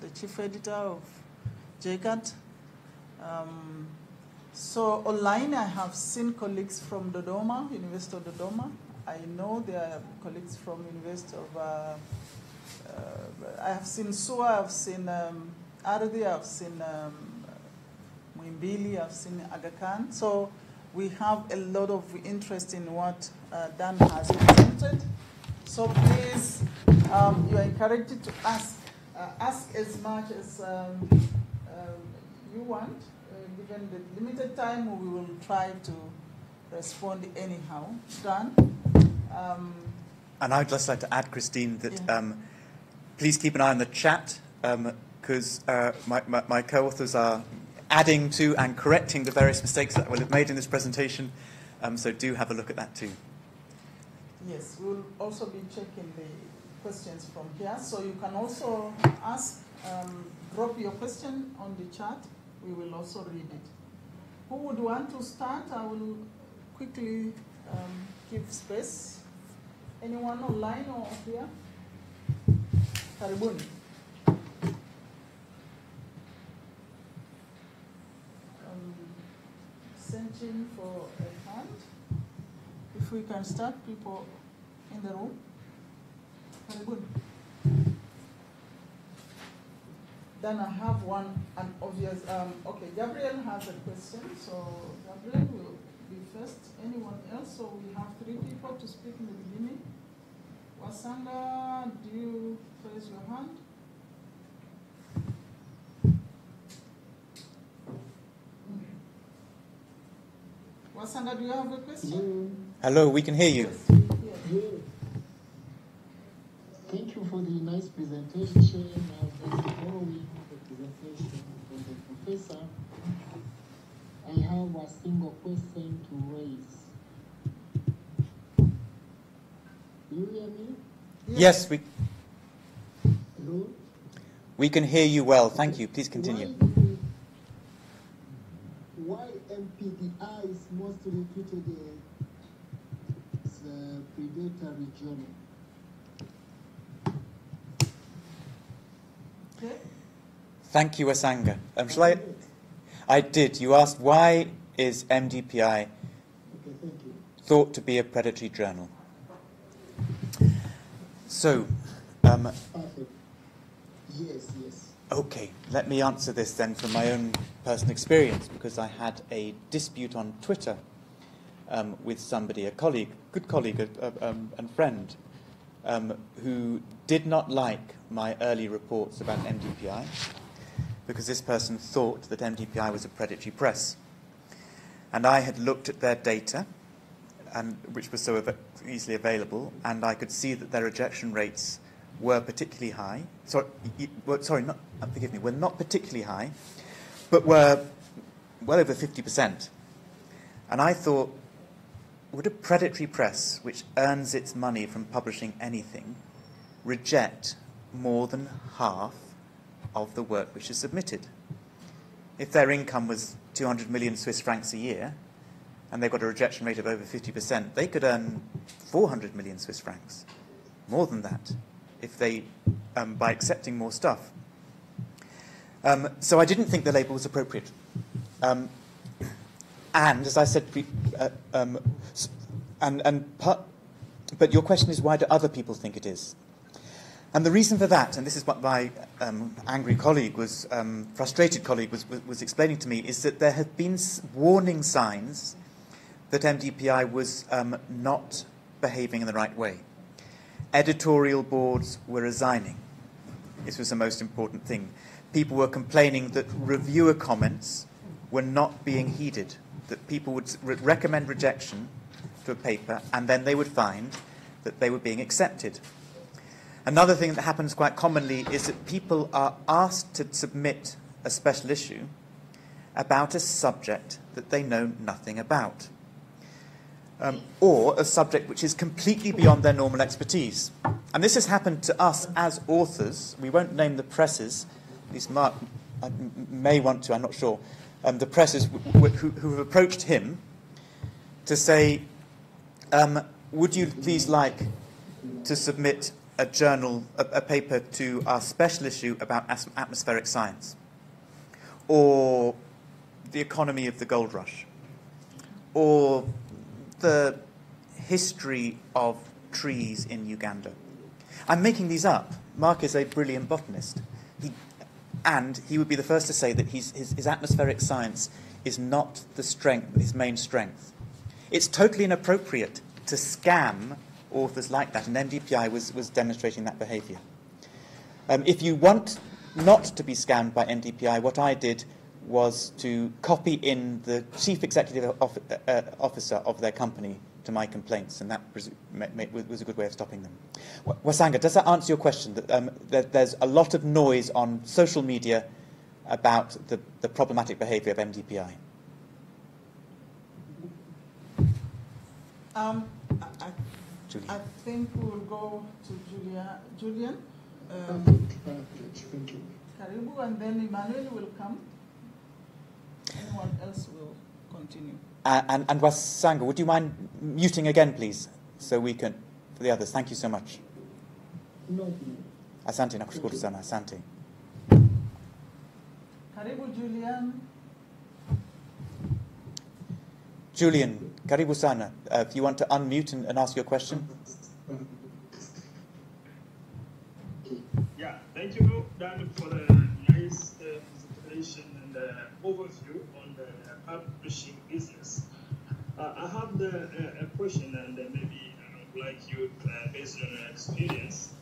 the chief editor of JCAT. So online, I have seen colleagues from Dodoma, University of Dodoma. I know there are colleagues from University of, I have seen SUA, I've seen Ardi, I've seen Muimbili, I've seen Aga Khan. So we have a lot of interest in what Dan has presented. So please, you are encouraged to ask as much as you want. Given the limited time, we will try to respond anyhow. Dan? And I'd just like to add, Christine, that please keep an eye on the chat, because my co-authors are adding to and correcting the various mistakes that will have made in this presentation, so do have a look at that too. Yes, we'll also be checking the questions from here, so you can also ask, drop your question on the chat. We will also read it. Who would want to start? I will quickly give space. Anyone online or here? Karibuni. Searching for a hand. If we can start, people in the room. Karibuni. Then I have an obvious, okay, Gabriel has a question, so Gabriel will be first. Anyone else? So we have 3 people to speak in the beginning. Wasanga, do you raise your hand? Wasanga, do you have a question? Hello, we can hear you. Yes. Thank you for the nice presentation. Before we have a presentation from the professor, I have a single question to raise. Do you hear me? Yes, Hello? we can hear you well. Thank you. Please continue. Why MPDI is mostly treated as a predatory journal? Okay. Thank you, Asanga. I did. You asked, why is MDPI thought to be a predatory journal? So, Yes, yes. Okay, let me answer this then from my own personal experience, because I had a dispute on Twitter with somebody, a colleague, good colleague and friend, who did not like my early reports about MDPI, because this person thought that MDPI was a predatory press. And I had looked at their data, which was so easily available, and I could see that their rejection rates were particularly high. Were not particularly high, but were well over 50%. And I thought, would a predatory press, which earns its money from publishing anything, reject more than half of the work which is submitted? If their income was 200 million Swiss francs a year, and they've got a rejection rate of over 50%, they could earn 400 million Swiss francs, more than that, if they, by accepting more stuff. So I didn't think the label was appropriate. And as I said, but your question is, why do other people think it is? And the reason for that, and this is what my angry colleague was, frustrated colleague was explaining to me, is that there have been warning signs that MDPI was not behaving in the right way. Editorial boards were resigning. This was the most important thing. People were complaining that reviewer comments were not being heeded, that people would recommend rejection to a paper, and then they would find that they were being accepted. Another thing that happens quite commonly is that people are asked to submit a special issue about a subject that they know nothing about, or a subject which is completely beyond their normal expertise. And this has happened to us as authors. We won't name the presses, at least Mark may want to, I'm not sure, the presses who have approached him to say, would you please like to submit a journal, a paper to our special issue about atmospheric science, or the economy of the gold rush, or the history of trees in Uganda. I'm making these up. Mark is a brilliant botanist. And he would be the first to say that his atmospheric science is not his main strength. It's totally inappropriate to scam authors like that, and MDPI was demonstrating that behaviour. If you want not to be scammed by MDPI, what I did was to copy in the chief executive officer of their company to my complaints, and that was a good way of stopping them. Wasanga, does that answer your question? That there's a lot of noise on social media about the problematic behaviour of MDPI. I think we'll go to Julian. Thank you. Karibu, and then Emmanuel will come. Anyone else will continue. And Wasanga, would you mind muting again, please, so we can, for the others? Thank you so much. No. Asante, nakushukuru sana, asante. Karibu, Julian. Julian, karibu sana. If you want to unmute and ask your question. Yeah, thank you, Dan, for the nice presentation and overview on the publishing business. I have a question, and maybe I would like you, based on your experience,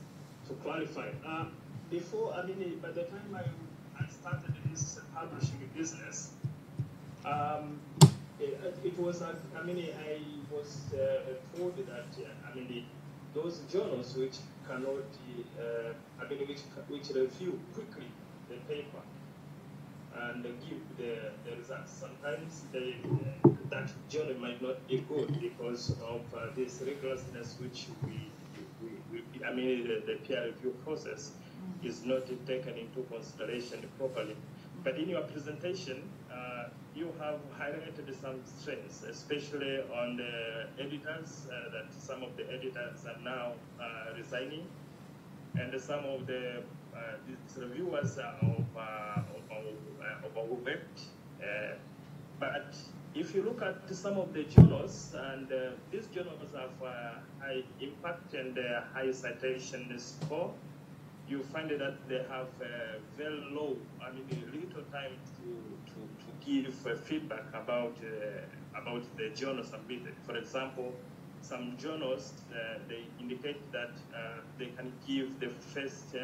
to clarify. Before, by the time I started this publishing business, it was, I was told that, those journals which cannot, which review quickly the paper and give the results. Sometimes that journal might not be good because of this rigorousness which the peer review process is not taken into consideration properly. But in your presentation, you have highlighted some strengths, especially on the editors, that some of the editors are now resigning, and some of the these reviewers are overworked. But if you look at some of the journals, and these journals have high impact and high citation score, you find that they have very low, little time to give feedback about the journal submitted. For example, some journals, they indicate that they can give the first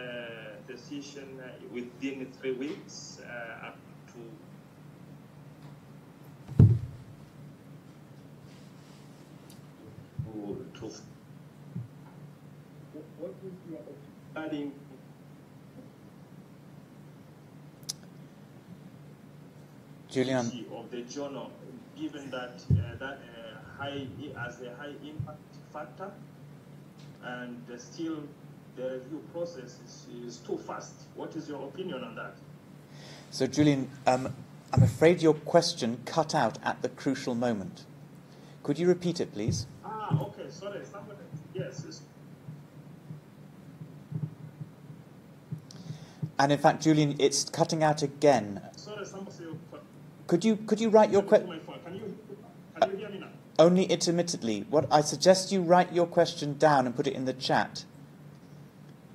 decision within 3 weeks up to what is your adding Julian, of the journal, given that high as a high impact factor, and still the review process is too fast. What is your opinion on that? So Julian, I'm afraid your question cut out at the crucial moment. Could you repeat it, please? Okay, sorry, somebody, yes. And in fact, Julian, it's cutting out again. Sorry, somebody. Could you write your question? Can you hear me now? Only intermittently. What I suggest you write your question down and put it in the chat.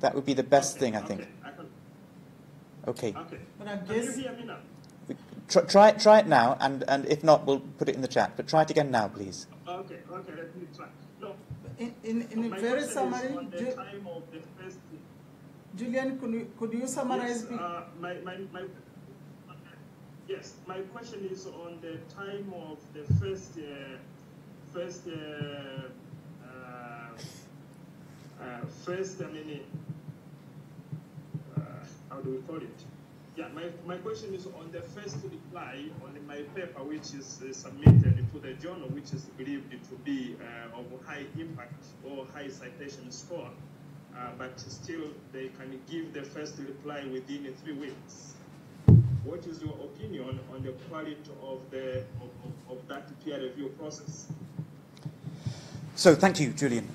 That would be the best thing, I think. Okay. But I Can guess you hear me now? Try it now, and if not, we'll put it in the chat. But try it again now, please. Okay, let me try. No. in My a very question is summary, on the time of the first. Julian, could you summarize? Yes, my question is on the time of the first how do we call it? Yeah, my question is on the first reply on my paper, which is submitted to the journal, which is believed to be of high impact or high citation score, but still they can give the first reply within 3 weeks. What is your opinion on the quality of that peer review process? So thank you, Julian.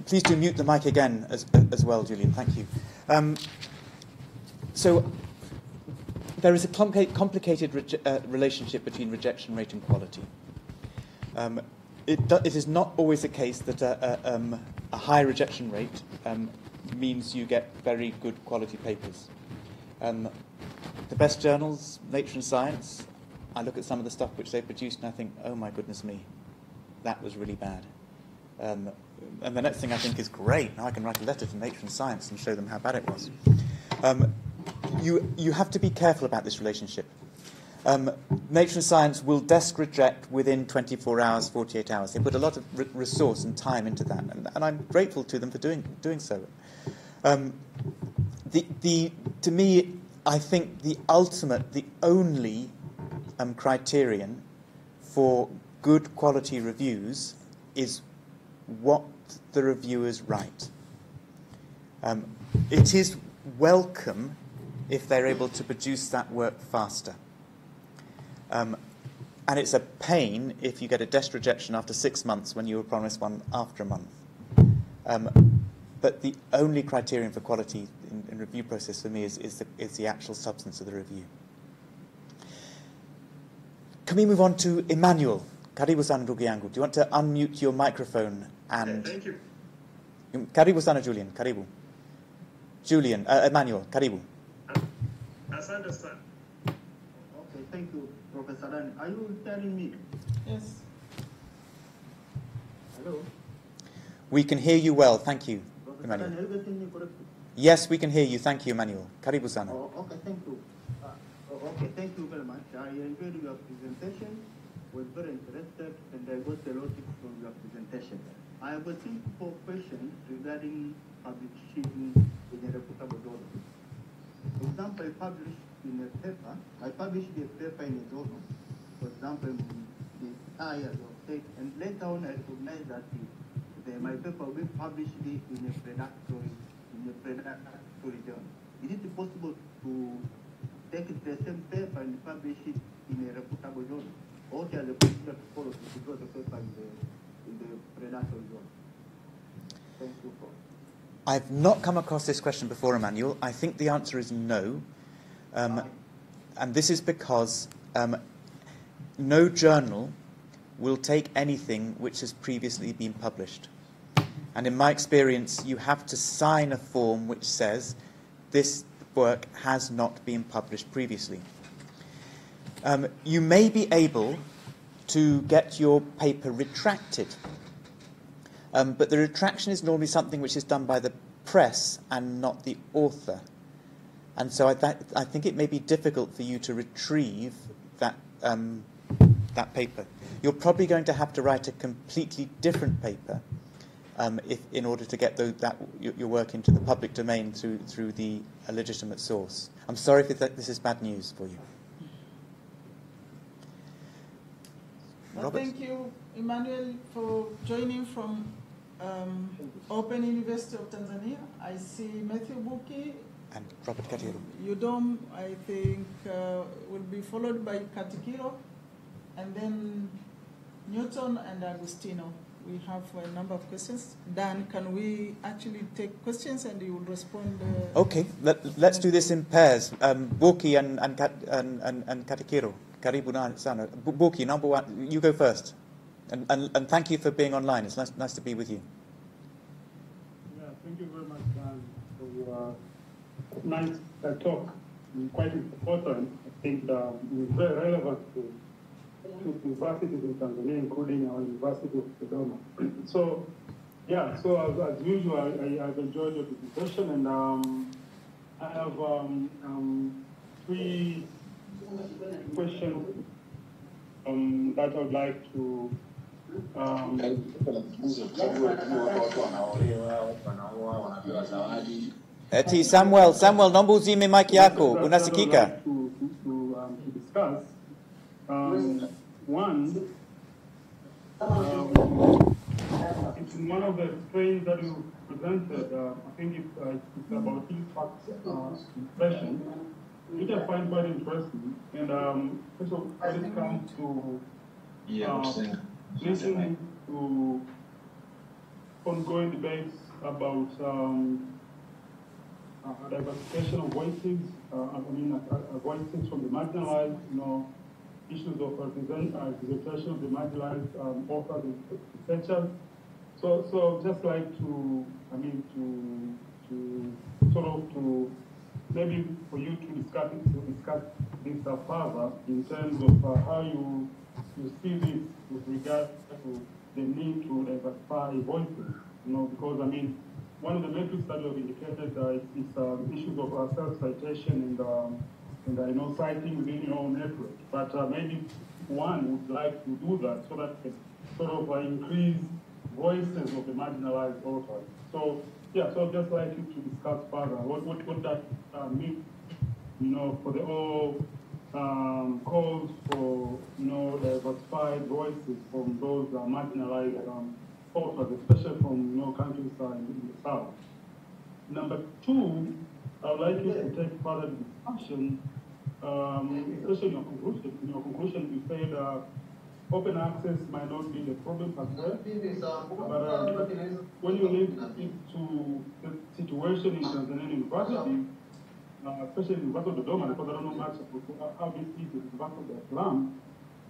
Please do mute the mic again as well, Julian. Thank you. So there is a complicated relationship between rejection rate and quality. It is not always the case that a high rejection rate means you get very good quality papers. The best journals, Nature and Science, I look at some of the stuff which they produced and I think, oh my goodness me, that was really bad. And the next thing I think is great, now I can write a letter to Nature and Science and show them how bad it was. You have to be careful about this relationship. Nature and Science will desk reject within 24 hours, 48 hours. They put a lot of resource and time into that, and I'm grateful to them for doing so. To me, I think the only criterion for good quality reviews is what the reviewers write. It is welcome if they're able to produce that work faster. And it's a pain if you get a desk rejection after 6 months when you were promised one after a month. But the only criterion for quality in review process for me is the actual substance of the review. Can we move on to Emmanuel? Karibu sana ndugu yangu. Do you want to unmute your microphone? And thank you. Karibu sana Julian. Karibu. Julian, Emmanuel, karibu. Asante sana. Okay, thank you, Professor Dan. Are you hearing me? Yes. Hello? We can hear you well, thank you, Professor Dan, Emmanuel. everything you correctly? Yes, we can hear you. Thank you, Emmanuel. Karibu sana. Oh, okay, thank you. Okay, thank you very much. I enjoyed your presentation, was very interested, and I got a lot from your presentation. I have a simple question regarding publishing in a reputable journal. For example, I published a paper in a journal, for example, the IAS of State, and later on I recognized that my paper will be published in a predatory journal. Is it possible to take the same paper and publish it in a reputable journal? Or shall the procedure to follow to withdraw the paper in the predatory journal? Thank you for. I've not come across this question before, Emmanuel. I think the answer is no. And this is because no journal will take anything which has previously been published. And in my experience, you have to sign a form which says this work has not been published previously. You may be able to get your paper retracted, but the retraction is normally something which is done by the press and not the author. And so I think it may be difficult for you to retrieve that, that paper. You're probably going to have to write a completely different paper in order to get your work into the public domain through the legitimate source. I'm sorry if this is bad news for you. Well, thank you, Emmanuel, for joining from Open University of Tanzania. I see Matthew Buki. And Robert Katiro. Udom, I think, will be followed by Katikiro, and then Newton and Agustino. We have a number of questions. Dan, can we actually take questions and you will respond? Okay, let's do this in pairs. Buki and Katikiro. Karibu sana. Buki, number one, you go first. And thank you for being online. It's nice to be with you. Yeah, thank you very much, Dan, for your nice talk. Quite important. I think it's very relevant to universities in Tanzania, including our University of Dodoma. So, yeah, so as usual, I've enjoyed your presentation, and I have 3 questions that I would like to Eti Samuel, naomba uzime mic yako, unasikika? To discuss. One, it's in one of the strains that you presented. I think it's about impact impression, which I find quite interesting. And first of all, when it comes to listening to ongoing debates about diversification of voices, voices from the marginalized, issues of representation of the marginalized authors and researchers. So just like to maybe for you to discuss this further in terms of how you see this with regard to the need to diversify voices, because one of the metrics that you have indicated is issues of self-citation and citing within your own network. But maybe one would like to do that so that it sort of increase voices of the marginalized authors. So yeah, so I'd just like you to discuss further what that means, for the all calls for diversified voices from those marginalized authors, especially from countries in the south. Number 2, I would like you to take further discussion, especially in your conclusion, you said open access might not be the problem per se, but when you link it to the situation in Tanzanian university, especially in the University of Dodoma, because I don't know much about how this is in the University of Islam,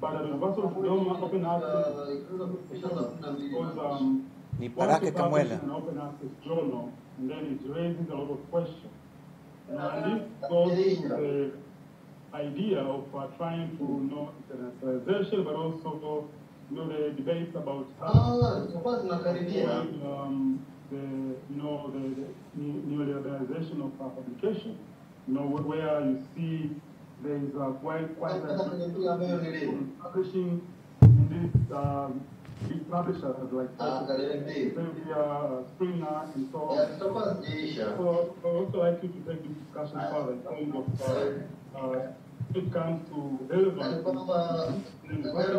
but at the University of Dodoma, open access, because once you publish an open access journal, and then it raises a lot of questions. And this goes to the idea of trying to internationalization, but also the debates about how the neoliberalization of publication, where you see there is quite publishing in these big publishers like Xavier, Springer, and so on. So I also like you to take this discussion further in terms of it comes to relevance where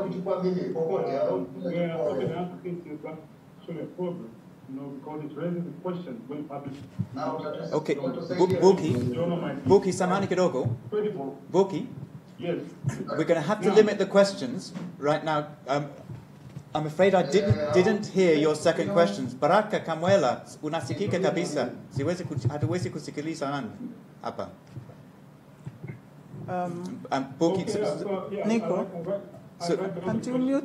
open access is actually a problem, because it raises the question when published. Okay, Buki, samahani kidogo. Buki, yes, we're going to have to limit the questions right now. I'm afraid I didn't hear your second questions. Baraka Kamwela, unasikika kabisa. Hatuwezi kusikiliza hapa. Buki, Nico, so, continue.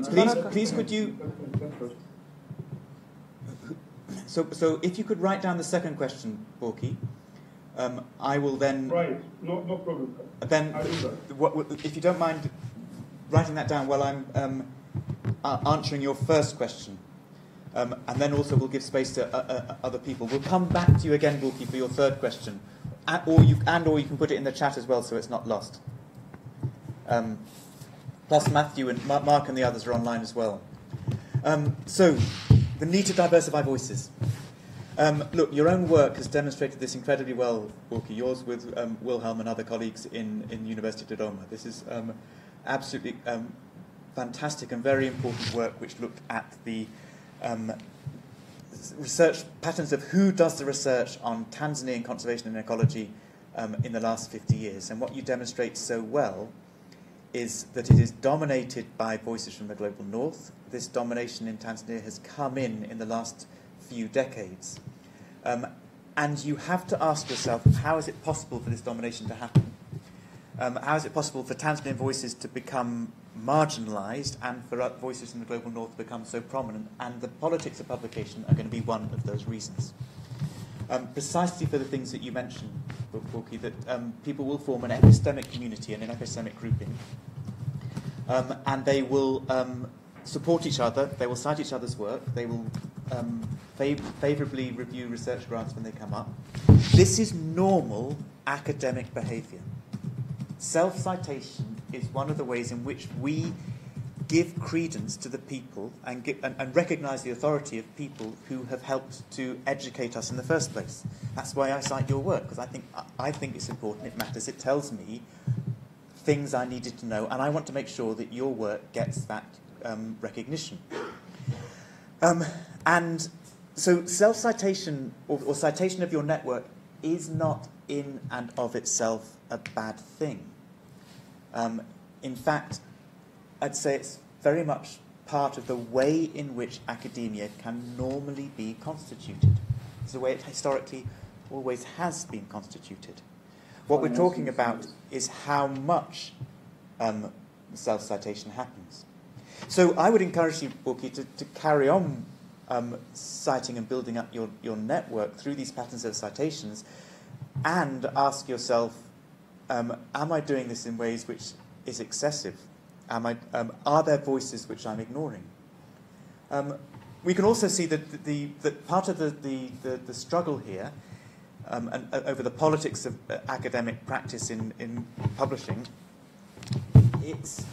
please could you... So if you could write down the second question, Borki, I will then... Right, no problem. Then, if you don't mind writing that down while I'm answering your first question, and then also we'll give space to other people. We'll come back to you again, Borki, for your third question, or you can put it in the chat as well, so it's not lost. Plus Matthew and Mark and the others are online as well. So, the need to diversify voices. Look, your own work has demonstrated this incredibly well, Borki. Yours with Wilhelm and other colleagues in University of Roma. This is absolutely fantastic and very important work which looked at the research patterns of who does the research on Tanzanian conservation and ecology in the last 50 years. And what you demonstrate so well is that it is dominated by voices from the global north. This domination in Tanzania has come in the last few decades. And you have to ask yourself, how is it possible for this domination to happen? How is it possible for Tanzanian voices to become marginalised and for voices in the global north to become so prominent? And the politics of publication are going to be one of those reasons. Precisely for the things that you mentioned, Borki, that people will form an epistemic community and an epistemic grouping, and they will support each other, they will cite each other's work, they will favourably review research grants when they come up. This is normal academic behaviour. Self-citation is one of the ways in which we give credence to the people and recognise the authority of people who have helped to educate us in the first place. That's why I cite your work, because I think it's important, it matters, it tells me things I needed to know, and I want to make sure that your work gets that recognition. And so self-citation or citation of your network is not in and of itself a bad thing. In fact, I'd say it's very much part of the way in which academia can normally be constituted. It's the way it historically always has been constituted. What we're talking about is how much self-citation happens. So I would encourage you, Borki, to carry on citing and building up your network through these patterns of citations, and ask yourself, am I doing this in ways which is excessive? Are there voices which I'm ignoring? We can also see that part of the struggle here, and over the politics of academic practice in publishing, it's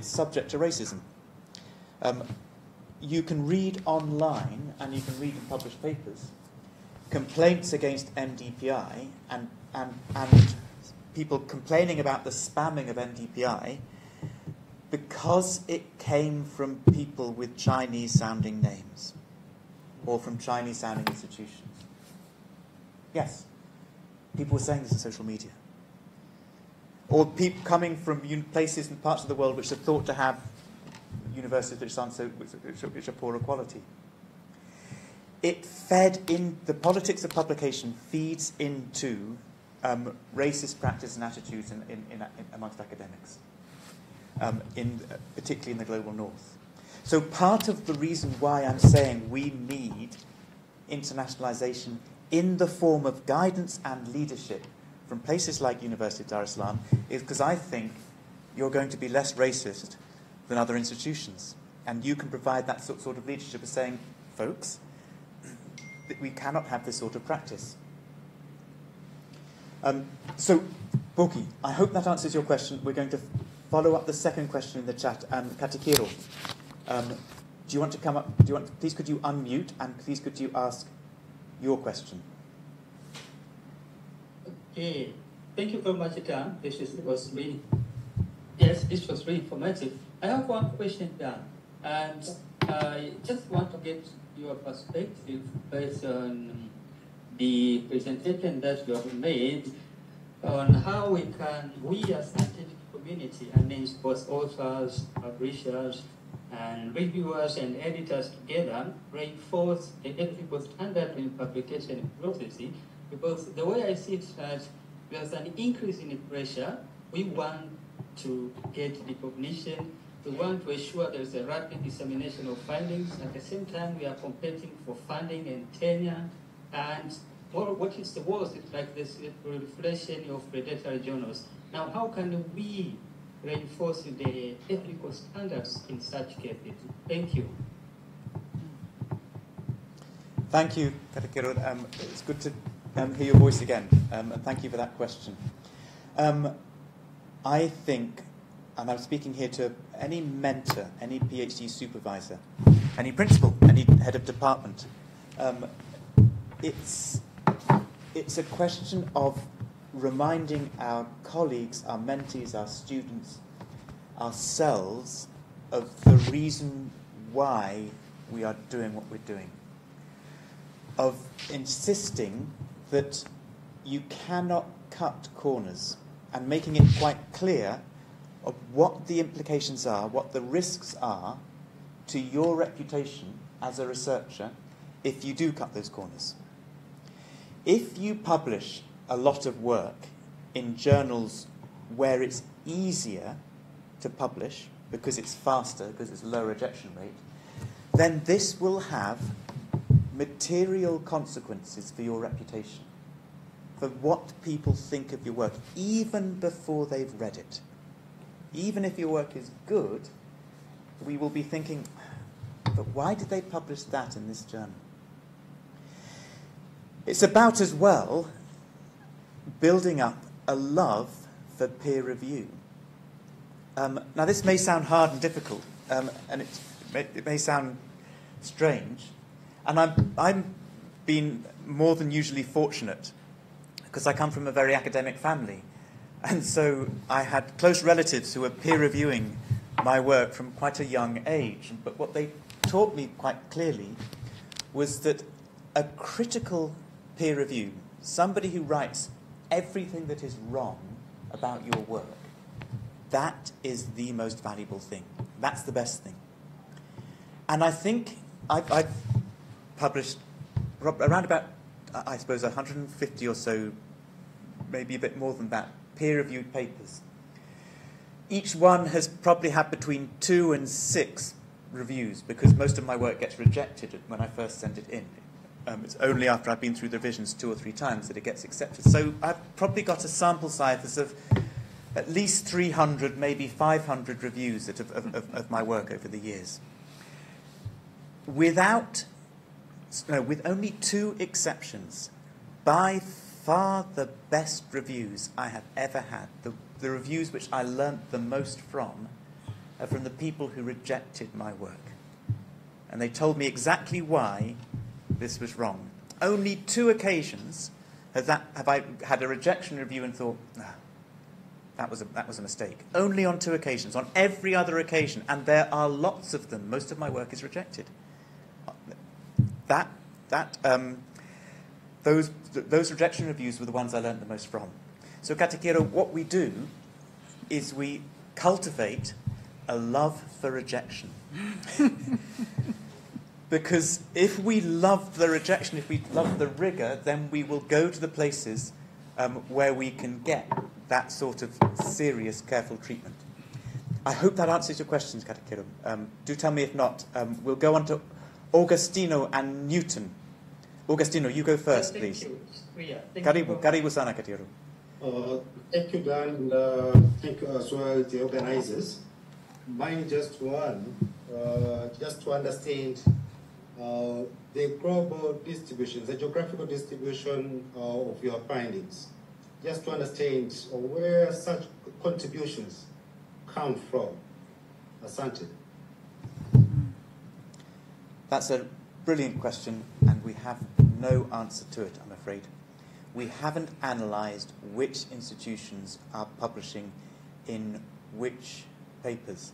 subject to racism. You can read online, and you can read in published papers, complaints against MDPI and people complaining about the spamming of MDPI because it came from people with Chinese-sounding names or from Chinese-sounding institutions. Yes, people were saying this on social media. Or people coming from places and parts of the world which are thought to have universities which are poorer quality. It fed in, the politics of publication feeds into racist practice and attitudes amongst academics, particularly in the global north. So part of the reason why I'm saying we need internationalization in the form of guidance and leadership from places like University of Dar es Salaam is because I think you're going to be less racist than other institutions. And you can provide that sort of leadership of saying, folks, that we cannot have this sort of practice. So, Borki, I hope that answers your question. We're going to follow up the second question in the chat. Katikiro, do you want to come up? Please could you unmute, and please could you ask your question? Okay, thank you very much, Dan. This was really informative. I have one question, Dan, and I just want to get your perspective based on the presentation that you have made on how we as scientific community, and means both authors, publishers, and reviewers and editors together, reinforce the ethical standard in publication process. Because the way I see it is that there's an increase in pressure. We want to get recognition We want to ensure there is a rapid dissemination of findings. At the same time, we are competing for funding and tenure. And what is the worst? It's like this proliferation of predatory journals. Now, how can we reinforce the ethical standards in such cases? Thank you. Thank you, Katakiro. It's good to hear your voice again, and thank you for that question. I think, and I'm speaking here to any mentor, any PhD supervisor, any principal, any head of department, it's a question of reminding our colleagues, our mentees, our students, ourselves of the reason why we are doing what we're doing. Of insisting that you cannot cut corners and making it quite clear of what the implications are, what the risks are to your reputation as a researcher if you do cut those corners. If you publish a lot of work in journals where it's easier to publish because it's faster, because it's low rejection rate, then this will have material consequences for your reputation, for what people think of your work, even before they've read it. Even if your work is good, we will be thinking, but why did they publish that in this journal? It's about as well building up a love for peer review. Now, this may sound hard and difficult, and it may sound strange, and I'm been more than usually fortunate because I come from a very academic family, and so I had close relatives who were peer reviewing my work from quite a young age. But what they taught me quite clearly was that a critical peer review, somebody who writes everything that is wrong about your work, that is the most valuable thing. That's the best thing. And I think I've published around about, I suppose, 150 or so, maybe a bit more than that, peer-reviewed papers. Each one has probably had between 2 and 6 reviews, because most of my work gets rejected when I first send it in. It's only after I've been through the revisions 2 or 3 times that it gets accepted. So I've probably got a sample size of at least 300, maybe 500 reviews of my work over the years. With only 2 exceptions, by far the best reviews I have ever had, the reviews which I learnt the most from, are from the people who rejected my work. And they told me exactly why this was wrong. Only 2 occasions have I had a rejection review and thought, that was a mistake. Only on 2 occasions. On every other occasion, and there are lots of them, most of my work is rejected. Those rejection reviews were the ones I learned the most from. So, Katakiro, what we do is we cultivate a love for rejection. Because if we love the rejection, if we love the rigor, then we will go to the places where we can get that sort of serious, careful treatment. I hope that answers your questions, Katakiro. Do tell me if not. We'll go on to Augustino and Newton. Augustino, you go first, please. Karibu sana, Katakiro. Thank you, Dan, and thank you as well the organizers. Mine just one, just to understand the global distribution, the geographical distribution of your findings. Just to understand where such contributions come from. Asante. That's a brilliant question, and we have no answer to it, I'm afraid. We haven't analysed which institutions are publishing in which papers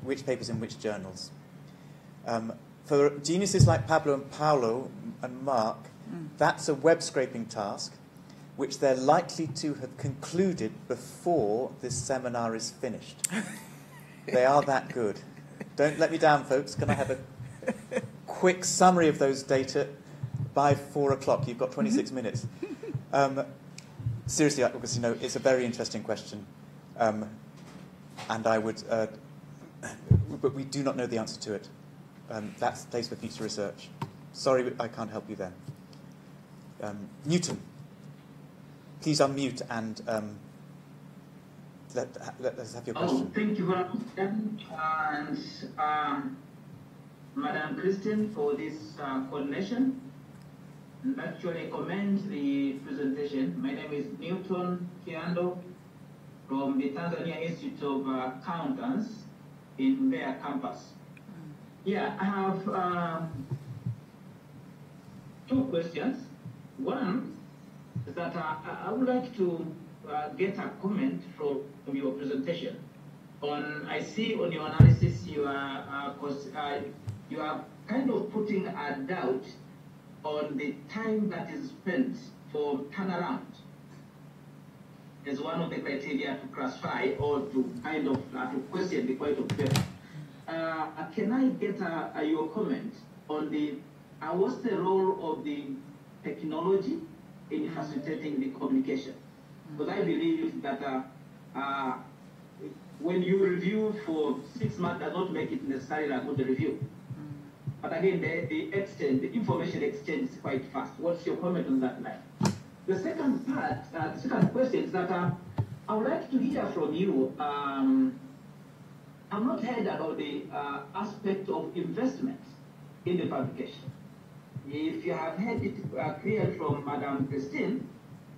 in which journals. For geniuses like Pablo and Paolo and Mark, that's a web scraping task which they're likely to have concluded before this seminar is finished. They are that good. Don't let me down, folks. Can I have a quick summary of those data by 4 o'clock? You've got 26 minutes. Seriously, Augustino, it's a very interesting question. And I would but we do not know the answer to it. That's the place for future research. Sorry, but I can't help you there. Newton, please unmute and let us have your question. Thank you very much, and Madam Christine, for this coordination. And actually commend the presentation. My name is Newton Kiando from the Tanzania Institute of Accountants in their campus. Yeah, I have two questions. One is that I would like to get a comment from your presentation. I see on your analysis you are kind of putting a doubt on the time that is spent for turnaround as one of the criteria to classify or to kind of to question the quality of paper. Can I get your comment on what's the role of the technology in facilitating the communication? Because I believe that when you review for 6 months does not make it necessarily a good review. But again, the information exchange is quite fast. What's your comment on that line? The second part, the second question is that I would like to hear from you. I've not heard about the aspect of investment in the publication. If you have heard it clear from Madam Christine,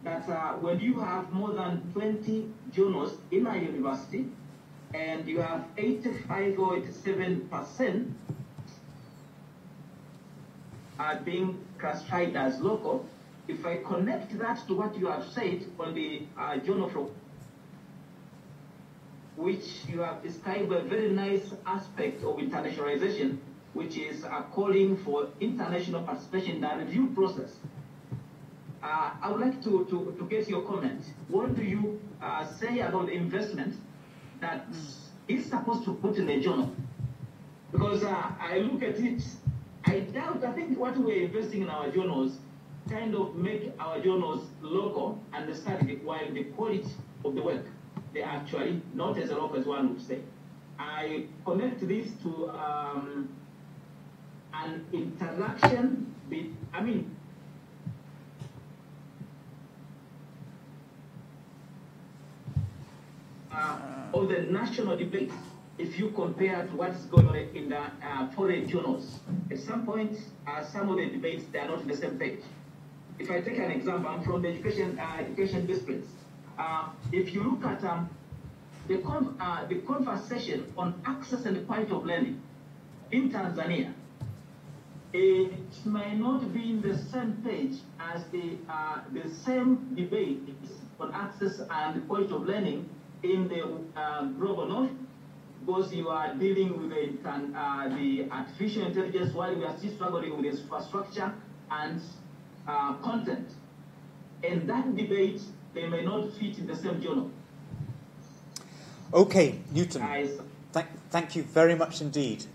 that when you have more than 20 journals in a university, and you have 85 or 87% are being classified as local, if I connect that to what you have said on the journal from which you have described a very nice aspect of internationalization, which is calling for international participation in the review process. I would like to get your comment. What do you say about the investment that is supposed to put in a journal? Because I look at it, I think what we're investing in our journals kind of make our journals local and static, while the quality of the work, they actually not as local as one would say. I connect this to an interaction of the national debate. If you compare to what's going on in the foreign journals, at some point, some of the debates, they are not on the same page. If I take an example, I'm from the education disciplines. If you look at the conversation on access and quality of learning in Tanzania, it may not be in the same page as the same debate on access and quality of learning in the global north, because you are dealing with the artificial intelligence, while we are still struggling with infrastructure and content. And that debate, they may not fit in the same journal. Okay, Newton. Thank you very much indeed.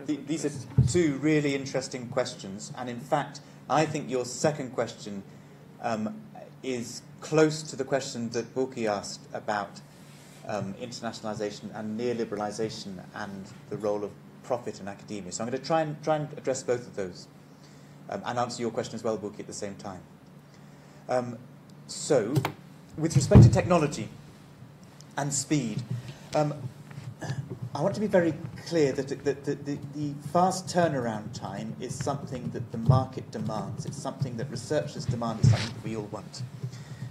These are two really interesting questions, and in fact, I think your second question is close to the question that Bulki asked about internationalization and neoliberalization and the role of profit in academia. So I'm going to try and address both of those and answer your question as well, Bulki, at the same time. So, with respect to technology and speed, I want to be very clear that the fast turnaround time is something that the market demands. It's something that researchers demand. It's something that we all want.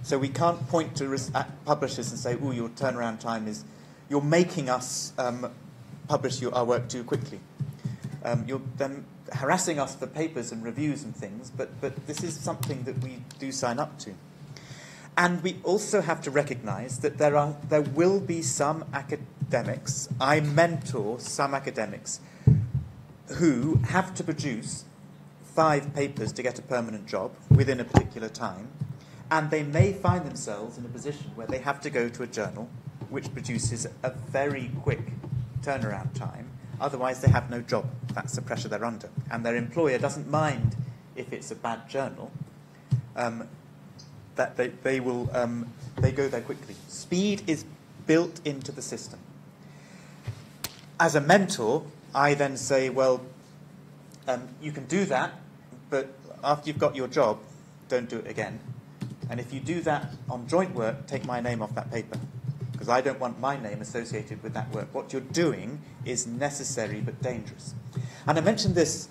So we can't point to publishers and say, oh, your turnaround time is, you're making us publish our work too quickly. You're then harassing us for papers and reviews and things, but this is something that we do sign up to. And we also have to recognize that there will be some academics, I mentor some academics, who have to produce 5 papers to get a permanent job within a particular time, and they may find themselves in a position where they have to go to a journal which produces a very quick turnaround time. Otherwise, they have no job. That's the pressure they're under. And their employer doesn't mind if it's a bad journal, that they go there quickly. Speed is built into the system. as a mentor, I then say, well, you can do that, but after you've got your job, don't do it again. And if you do that on joint work, take my name off that paper, because I don't want my name associated with that work. What you're doing is necessary but dangerous. And I mentioned this,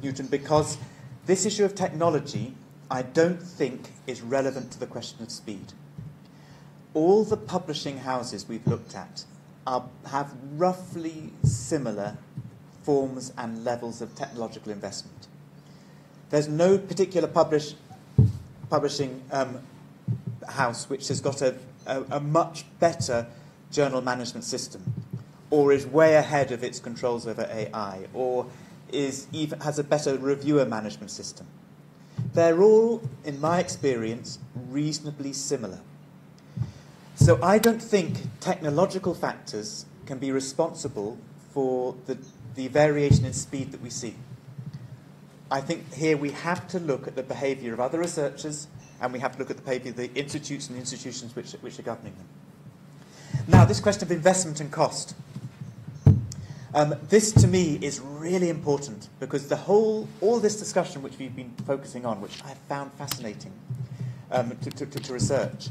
Newton, because this issue of technology, I don't think is relevant to the question of speed. All the publishing houses we've looked at have roughly similar forms and levels of technological investment. There's no particular publishing house which has got a much better journal management system, or is way ahead of its controls over AI, or has a better reviewer management system. They're all, in my experience, reasonably similar. So I don't think technological factors can be responsible for the variation in speed that we see. I think here we have to look at the behaviour of other researchers, and we have to look at the behaviour of the institutes and institutions which are governing them. Now, this question of investment and cost. This, to me, is really important, because all this discussion which we've been focusing on, which I found fascinating to research,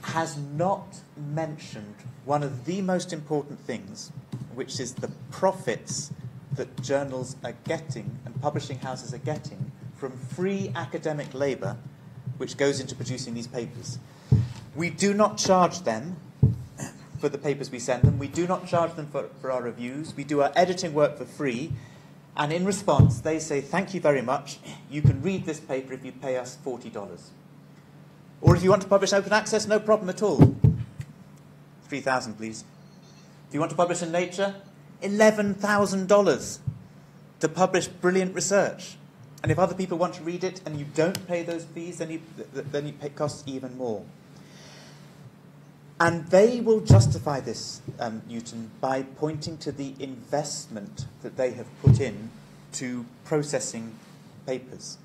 has not mentioned one of the most important things, which is the profits that journals are getting and publishing houses are getting from free academic labour which goes into producing these papers. We do not charge them for the papers we send them. We do not charge them for our reviews. We do our editing work for free. And in response, they say, thank you very much. You can read this paper if you pay us $40. Or if you want to publish open access, no problem at all. $3,000, please. If you want to publish in Nature, $11,000 to publish brilliant research. And if other people want to read it and you don't pay those fees, then it costs even more. And they will justify this, Newton, by pointing to the investment that they have put in to processing papers.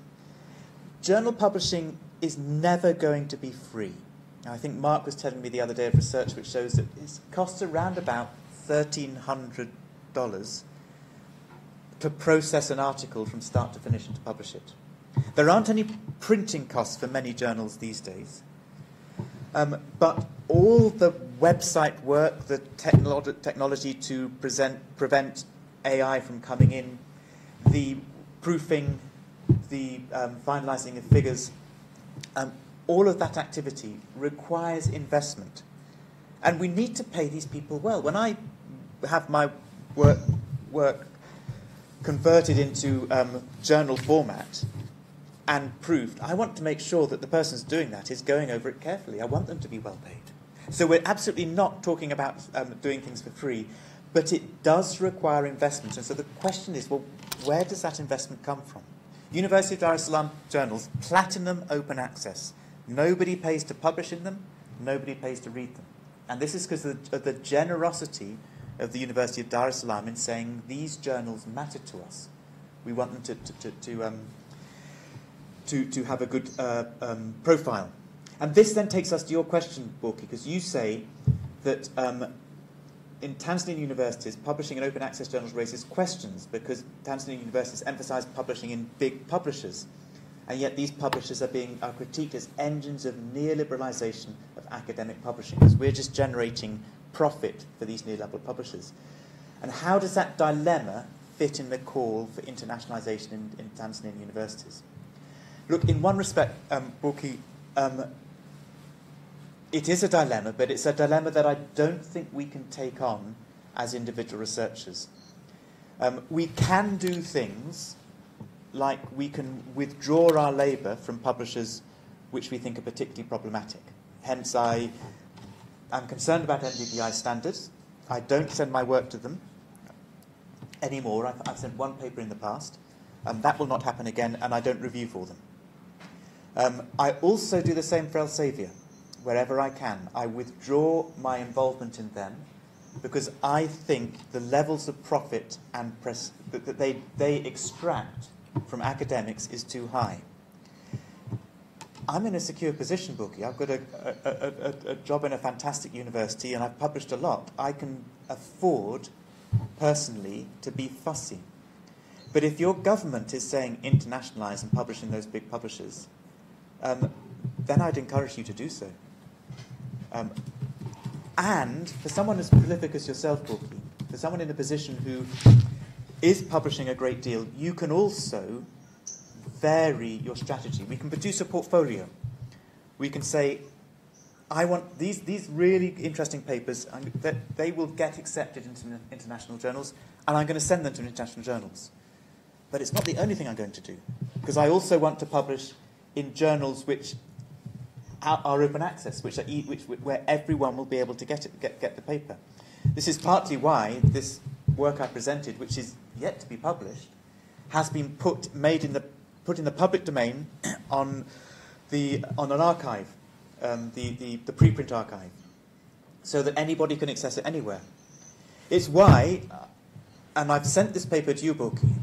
Journal publishing is never going to be free. Now, I think Mark was telling me the other day of research which shows that it costs around about $1,300 to process an article from start to finish and to publish it. There aren't any printing costs for many journals these days. But all the website work, the technology to prevent AI from coming in, the proofing, the finalising of figures, all of that activity requires investment. And we need to pay these people well. When I have my work converted into journal format and proofed, I want to make sure that the person who's doing that is going over it carefully. I want them to be well paid. So we're absolutely not talking about doing things for free, but it does require investment. And so the question is, well, where does that investment come from? University of Dar es Salaam journals, platinum open access. Nobody pays to publish in them, nobody pays to read them. And this is because of the generosity of the University of Dar es Salaam in saying these journals matter to us. We want them to have a good profile. And this then takes us to your question, Borki, because you say that in Tanzanian universities, publishing in open access journals raises questions because Tanzanian universities emphasize publishing in big publishers. And yet these publishers are critiqued as engines of neoliberalization of academic publishing, because we're just generating profit for these neoliberal publishers. And how does that dilemma fit in the call for internationalization in Tanzanian universities? Look, in one respect, Borki, it is a dilemma, but it's a dilemma that I don't think we can take on as individual researchers. We can do things like we can withdraw our labour from publishers which we think are particularly problematic. Hence, I'm concerned about NDPI standards. I don't send my work to them anymore. I've sent one paper in the past. That will not happen again, and I don't review for them. I also do the same for Elsevier. Wherever I can, I withdraw my involvement in them because I think the levels of profit and that they extract from academics is too high. I'm in a secure position, Bookie. I've got a job in a fantastic university and I've published a lot. I can afford, personally, to be fussy. But if your government is saying internationalise and publish in those big publishers, then I'd encourage you to do so. And for someone as prolific as yourself, Bookie, for someone in a position who is publishing a great deal, you can also vary your strategy. We can produce a portfolio. We can say, I want these really interesting papers, that they will get accepted into international journals, and I'm going to send them to international journals. But it's not the only thing I'm going to do, because I also want to publish in journals which are open access, where everyone will be able to get the paper. This is partly why this work I presented, which is yet to be published, has been put in the public domain on an archive, the preprint archive, so that anybody can access it anywhere. It's why, and I've sent this paper to you, Bookie.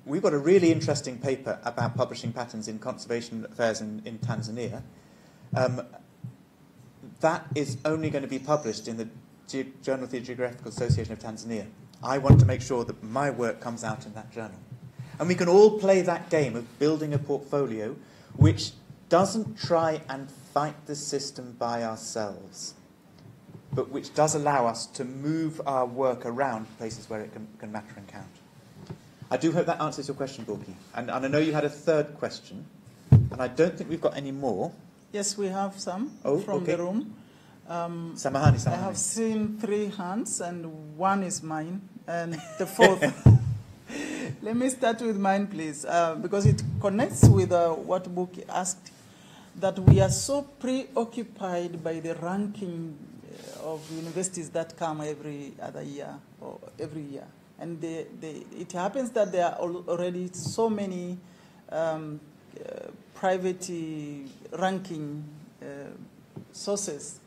We've got a really interesting paper about publishing patterns in conservation affairs in Tanzania. That is only going to be published in the Journal of the Geographical Association of Tanzania. I want to make sure that my work comes out in that journal. And we can all play that game of building a portfolio which doesn't try and fight the system by ourselves, but which does allow us to move our work around places where it can matter and count. I do hope that answers your question, Bookie. And I know you had a third question, and I don't think we've got any more. Yes, we have some from okay. the room. Samahani. I have seen 3 hands, and 1 is mine, and the 4th. Let me start with mine, please, because it connects with what Bookie asked, that we are so preoccupied by the ranking of universities that come every other year or every year. And it happens that there are already so many private ranking sources.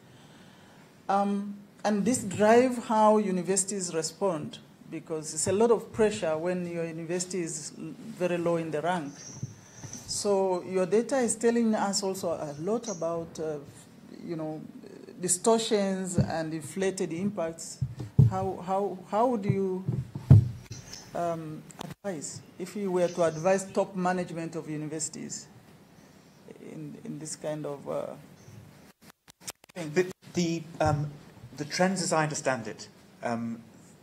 And this drives how universities respond, because it's a lot of pressure when your university is very low in the rank. So your data is telling us also a lot about, distortions and inflated impacts. How would you advise, if you were to advise top management of universities in this kind of thing? The trends, as I understand it,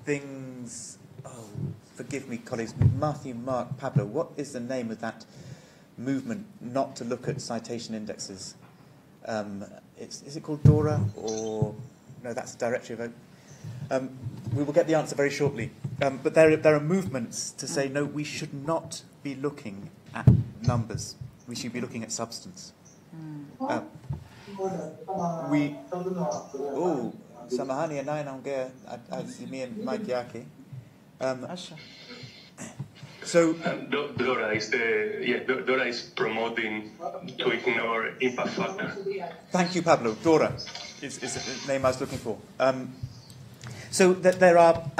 things. Oh, forgive me, colleagues. Matthew, Mark, Pablo. What is the name of that movement not to look at citation indexes? Is it called DORA, or no? That's the Directory of. We will get the answer very shortly. But there are movements to say no. We should not be looking at numbers. We should be looking at substance. Samahani anayeongea azimie mic yake. So Dora is promoting to ignore impact factor. Thank you, Pablo. Dora is the name I was looking for. So there are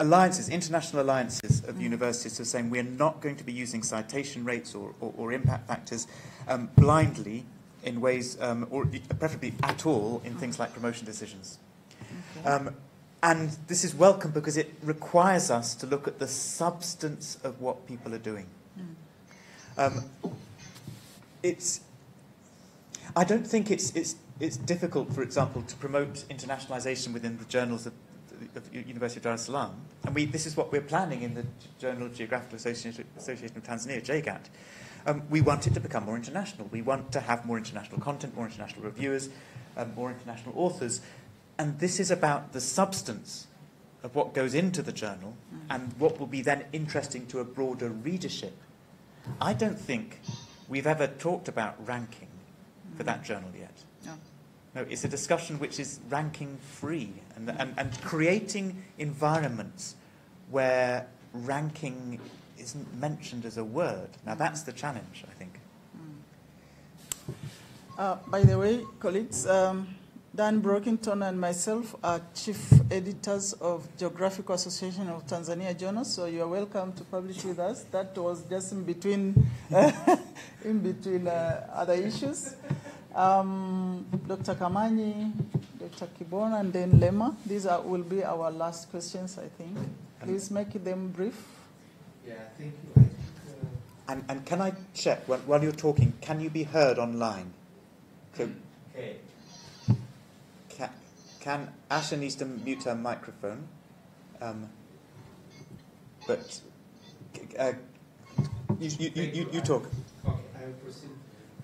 alliances, international alliances of universities who are saying we're not going to be using citation rates or impact factors blindly in ways, or preferably at all, in things like promotion decisions. Okay. And this is welcome because it requires us to look at the substance of what people are doing. I don't think it's difficult, for example, to promote internationalization within the journals of University of Dar es Salaam. And this is what we're planning in the Journal of Geographical Association of Tanzania, JGAT. We want it to become more international. We want to have more international content, more international reviewers, more international authors. And this is about the substance of what goes into the journal and what will be then interesting to a broader readership. I don't think we've ever talked about ranking for that journal yet. No, it's a discussion which is ranking free and creating environments where ranking isn't mentioned as a word. Now that's the challenge, I think. By the way, colleagues, Dan Brockington and myself are chief editors of Geographical Association of Tanzania Journals, so you are welcome to publish with us. That was just in between, other issues. Dr. Kamanyi, Dr. Kibona, and then Lema. These will be our last questions, I think. Please make them brief. Yeah, thank you. And can I check, while you're talking, can you be heard online? So, okay. Can Asha needs to mute her microphone, but you talk. Okay, I will proceed.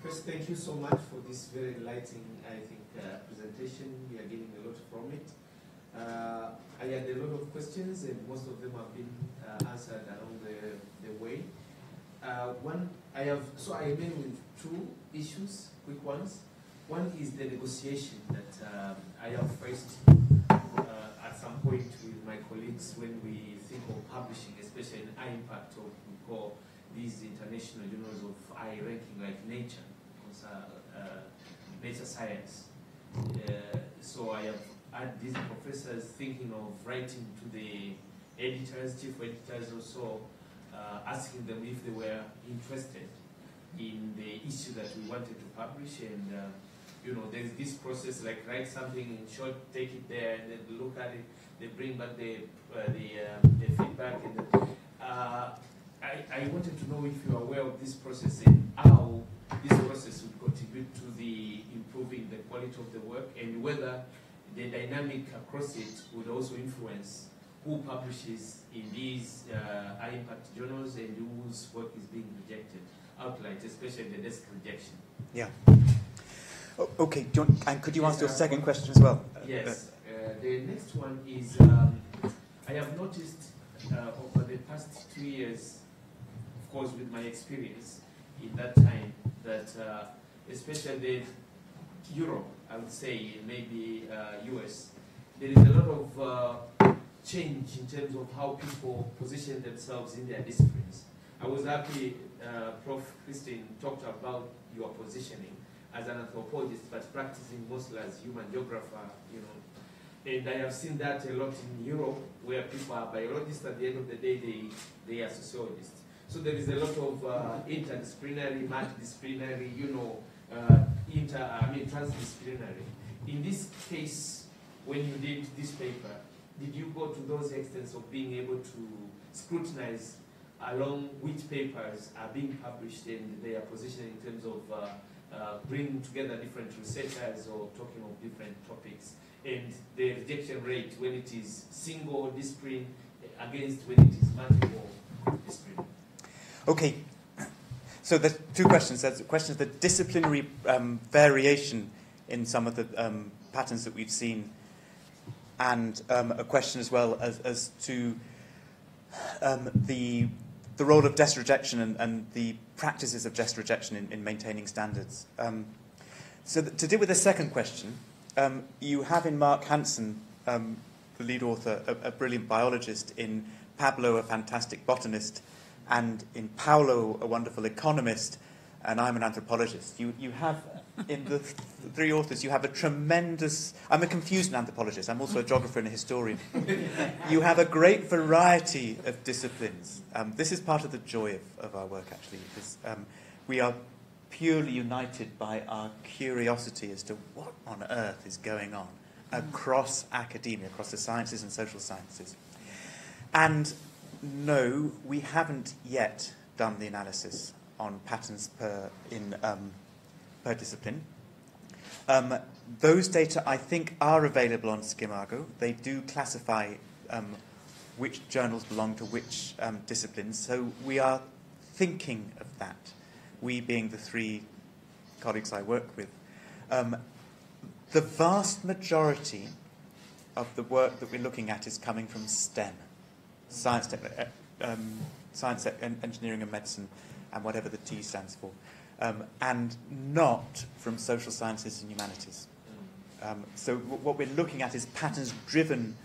First, thank you so much for this very enlightening, I think, presentation. We are getting a lot from it. I had a lot of questions, and most of them have been answered along the way. I remain with two issues, quick ones. One is the negotiation that I have faced at some point with my colleagues when we think of publishing, especially in high impact, or we call these international journals of high ranking like Nature, Nature Science. So I have had these professors thinking of writing to the editors, chief editors also, asking them if they were interested in the issue that we wanted to publish, and there's this process, like write something in short, take it there, and then look at it, they bring back the feedback, and I wanted to know if you are aware of this process and how this process would contribute to the improving the quality of the work, and whether the dynamic across it would also influence who publishes in these high-impact journals and whose work is being rejected, outlined, especially the desk rejection. Yeah. Okay, and could you answer your second question as well? Yes. The next one is, I have noticed over the past 2 years, of course with my experience in that time, that especially Europe, I would say, maybe US, there is a lot of change in terms of how people position themselves in their disciplines. I was happy Prof. Christine talked about your positioning as an anthropologist, but practicing mostly as human geographer, And I have seen that a lot in Europe, where people are biologists, at the end of the day, they are sociologists. So there is a lot of interdisciplinary, multidisciplinary, transdisciplinary. In this case, when you did this paper, did you go to those extents of being able to scrutinize along which papers are being published and their position in terms of bringing together different researchers or talking of different topics, and the rejection rate when it is single discipline against when it is multiple discipline? Okay, so there's two questions. There's a question of the disciplinary variation in some of the patterns that we've seen, and a question as well as to the role of desk rejection and the practices of desk rejection in maintaining standards. So to deal with the second question, you have in Mark Hansen, the lead author, a brilliant biologist, in Pablo, a fantastic botanist, and in Paulo, a wonderful economist, and I'm an anthropologist. You have, in the three authors, you have a tremendous... I'm a confused anthropologist. I'm also a geographer and a historian. You have a great variety of disciplines. This is part of the joy of our work, actually, because we are purely united by our curiosity as to what on earth is going on across academia, across the sciences and social sciences. And no, we haven't yet done the analysis on patterns per discipline. Those data, I think, are available on Scimago. They do classify which journals belong to which disciplines. So we are thinking of that, we being the three colleagues I work with. The vast majority of the work that we're looking at is coming from STEM, science, engineering and medicine, and whatever the T stands for, and not from social sciences and humanities. So what we're looking at is patterns driven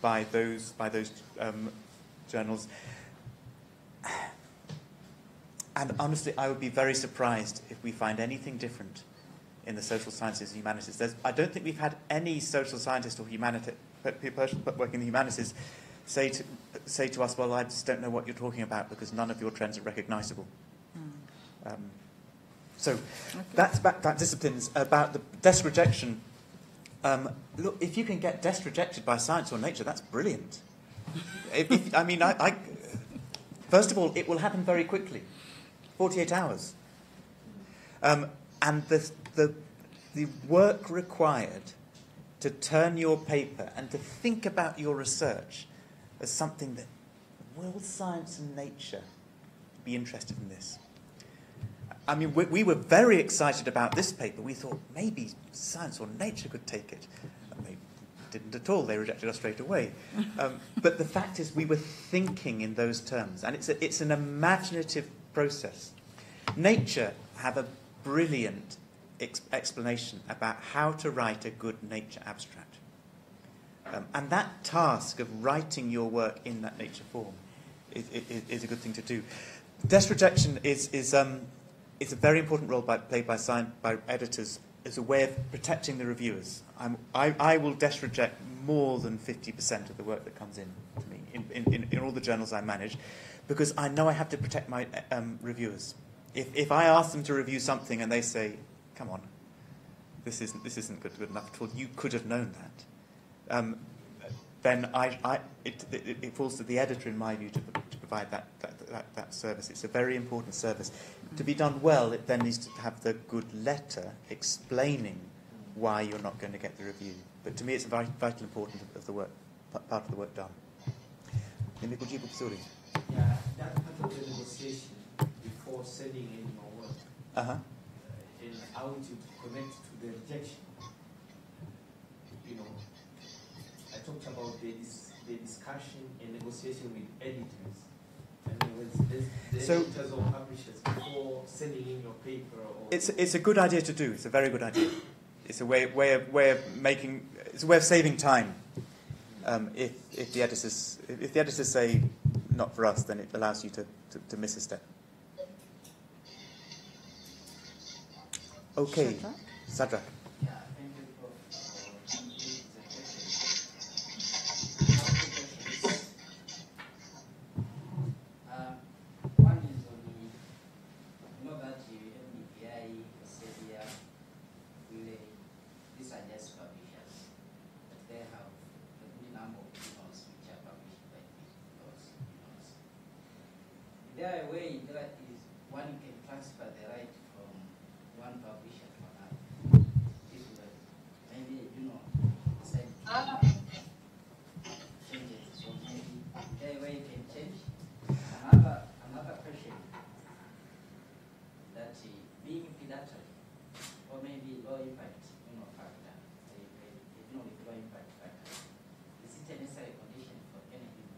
by those journals. And honestly, I would be very surprised if we find anything different in the social sciences and humanities. I don't think we've had any social scientist or person working in the humanities say to us, well, I just don't know what you're talking about because none of your trends are recognisable. So that's about that disciplines. About the desk rejection, look, if you can get desk rejected by Science or Nature, that's brilliant. First of all, it will happen very quickly, 48 hours. And the work required to turn your paper and to think about your research as something that, will Science and Nature be interested in this? I mean, we were very excited about this paper. We thought maybe Science or Nature could take it. And they didn't at all. They rejected us straight away. But the fact is we were thinking in those terms. And it's an imaginative process. Nature have a brilliant explanation about how to write a good Nature abstract. And that task of writing your work in that Nature form is a good thing to do. Desk rejection is a very important role played by editors as a way of protecting the reviewers. I will desk reject more than 50% of the work that comes in to me in all the journals I manage, because I know I have to protect my reviewers. If I ask them to review something and they say, "Come on, this isn't good enough at all," you could have known that. Then it falls to the editor, in my view, to provide that service. It's a very important service. To be done well, it then needs to have the good letter explaining why you're not going to get the review. But to me, it's very vital important of the work, part of the work done. Yeah, that part of the negotiation before sending in your work, and how to connect to the rejection. I talked about the discussion and negotiation with editors. Editors or publishers before sending in your paper. It's a good idea to do. It's a very good idea. It's a way of saving time. If the editors say not for us, then it allows you to miss a step. Okay, Sadrak. Yeah, thank you for the one is on that MDPI, Serbia, these are just publishers, but they have a good number of journals which are published by those journals. Is there a way that is one can transfer the right from one publisher to another? If maybe decide to change it, so maybe there a way you can change. Another question that being predatory or maybe low impact factor, with low impact factor, is it a necessary condition for anything?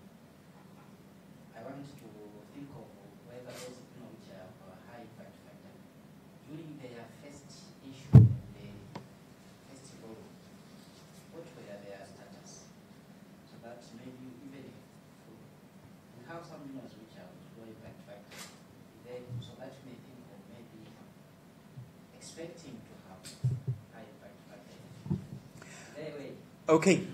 I want to think of whether those which have a high impact factor during their first issue, the festival, what were their status? So that maybe even if we have some journals which have low impact factor, so that you may think of maybe expecting to have high impact factor. Anyway. Okay.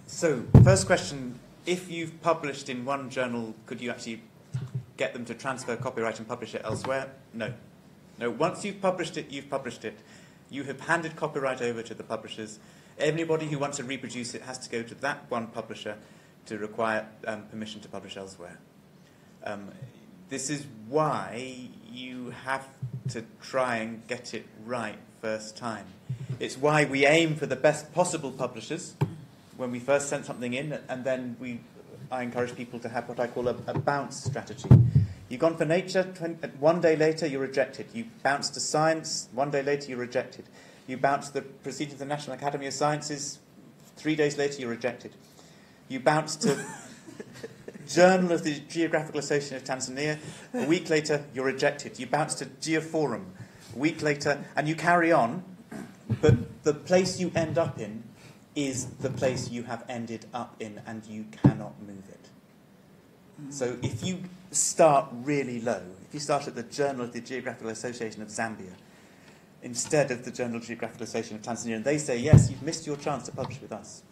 So, first question, if you've published in one journal, could you actually get them to transfer copyright and publish it elsewhere? No. No, once you've published it, you've published it. You have handed copyright over to the publishers. Anybody who wants to reproduce it has to go to that one publisher to require permission to publish elsewhere. This is why you have to try and get it right first time. It's why we aim for the best possible publishers when we first send something in, and then I encourage people to have what I call a bounce strategy. You've gone for Nature, 1 day later you're rejected. You bounce to Science, 1 day later you're rejected. You bounce the Proceedings of the National Academy of Sciences, 3 days later you're rejected. You bounce to Journal of the Geographical Association of Tanzania, a week later you're rejected. You bounce to Geoforum, a week later, and you carry on, but the place you end up in is the place you have ended up in, and you cannot move it. So if you start really low, if you start at the Journal of the Geographical Association of Zambia, in instead of the Journal of Geographical Association of Tanzania, and they say, yes, you've missed your chance to publish with us.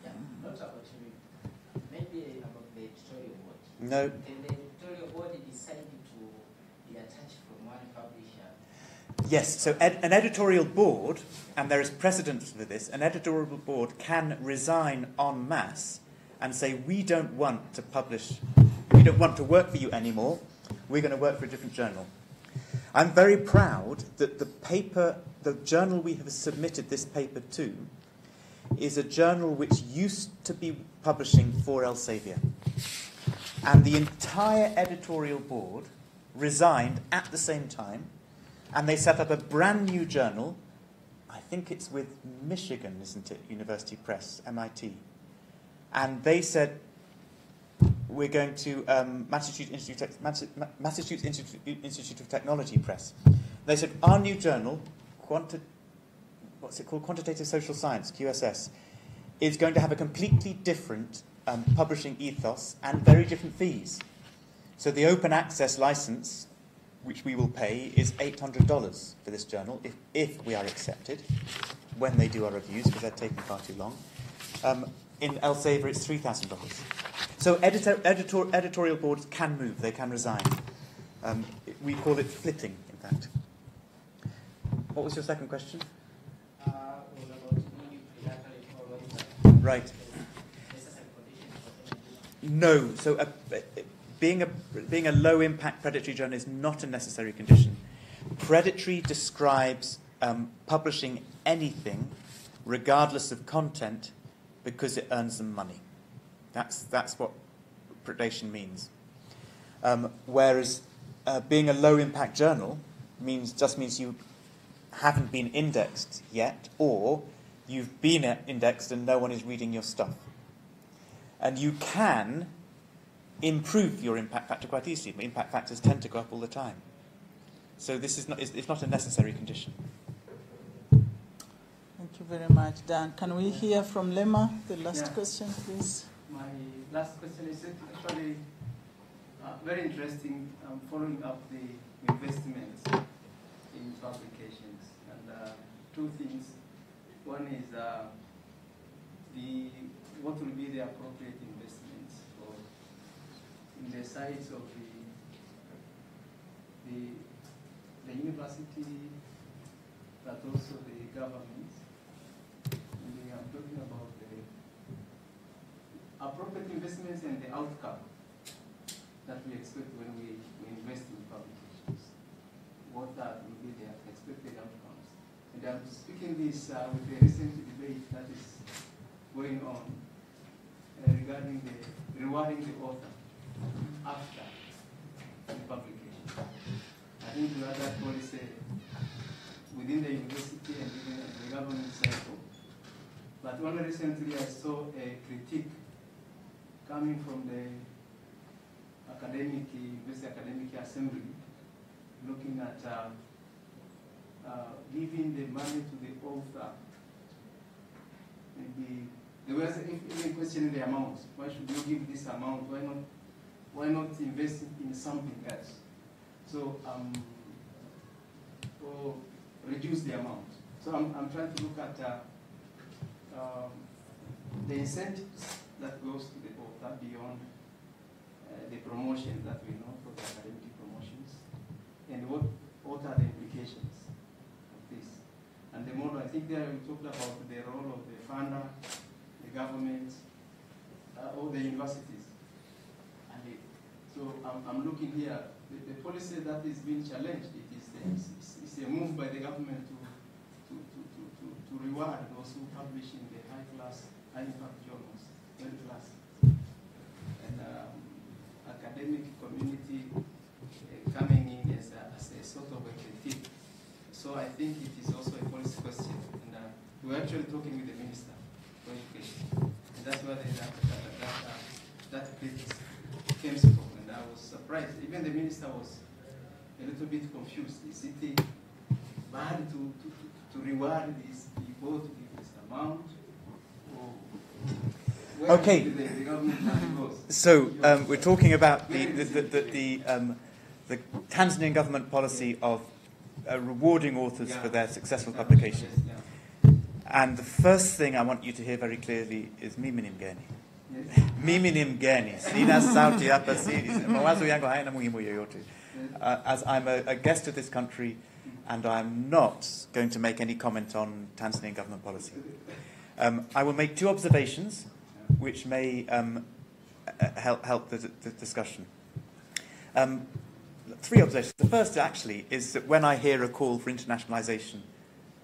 Yeah, not about you. Maybe about the editorial board. No. Then the editorial board decided to be attached from one publisher. Yes, so an editorial board, and there is precedent for this, an editorial board can resign en masse and say, we don't want to publish, we don't want to work for you anymore, we're going to work for a different journal. I'm very proud that the journal we have submitted this paper to is a journal which used to be publishing for Elsevier. And the entire editorial board resigned at the same time, and they set up a brand new journal. I think it's with Michigan, isn't it? University Press, MIT. And they said, we're going to Massachusetts Institute of Technology Press. They said, our new journal, Quantitative Social Science, QSS, is going to have a completely different publishing ethos and very different fees. So the open access license, which we will pay, is $800 for this journal, if we are accepted, when they do our reviews, because they're taking far too long. In Elsevier, it's $3,000. So editorial boards can move, they can resign. We call it flitting, in fact. What was your second question? Right. No, so being a low-impact predatory journal is not a necessary condition. Predatory describes publishing anything, regardless of content, because it earns them money. That's what predation means. Whereas being a low-impact journal just means you haven't been indexed yet, or you've been indexed and no one is reading your stuff. And you can improve your impact factor quite easily. Impact factors tend to go up all the time. So this is it's not a necessary condition. Thank you very much, Dan. Can we hear from Lema, the last question, please? My last question is actually very interesting, following up the investments in publications. And two things. One is what will be the appropriate investments for in the sides of the university, but also the government. And I'm talking about the appropriate investments and the outcome that we expect when we invest in publications. What will be the expected outcomes? And I'm speaking this with the recent debate that is going on regarding the rewarding the author after the publication. I think we have that policy within the university and even the government cycle. But only recently I saw a critique coming from the University Academic Assembly, looking at giving the money to the author. Maybe there was even questioning the amount. Why should you give this amount? Why not invest in something else? So or reduce the amount. So I'm trying to look at the incentives that goes to the author beyond the promotion that we know for the academic promotions, and what are the implications of this. And the model, I think there we talked about the role of the funder, the government, or the universities. And so I'm looking here, the policy that is being challenged, it's a move by the government to reward those who publish in the high-class, high-impact journals, world-class. And academic community coming in as a sort of a critique. So I think it is also a policy question. And we're actually talking with the Minister for Education. And that's where that critique came from. And I was surprised. Even the Minister was a little bit confused. Is it bad to reward these people, to give this amount? Okay. So we're talking about the Tanzanian government policy of rewarding authors Yeah. for their successful Yeah. publication. Yes, yeah. And the first thing I want you to hear very clearly is mimi ni mgeni. Yes. Mimi ni mgeni. Sina sauti hapa, mawazo yangu hayana muhimu yoyote. As I'm a guest of this country, and I'm not going to make any comment on Tanzanian government policy. I will make two observations which may help the discussion. Three observations. The first, actually, is that when I hear a call for internationalization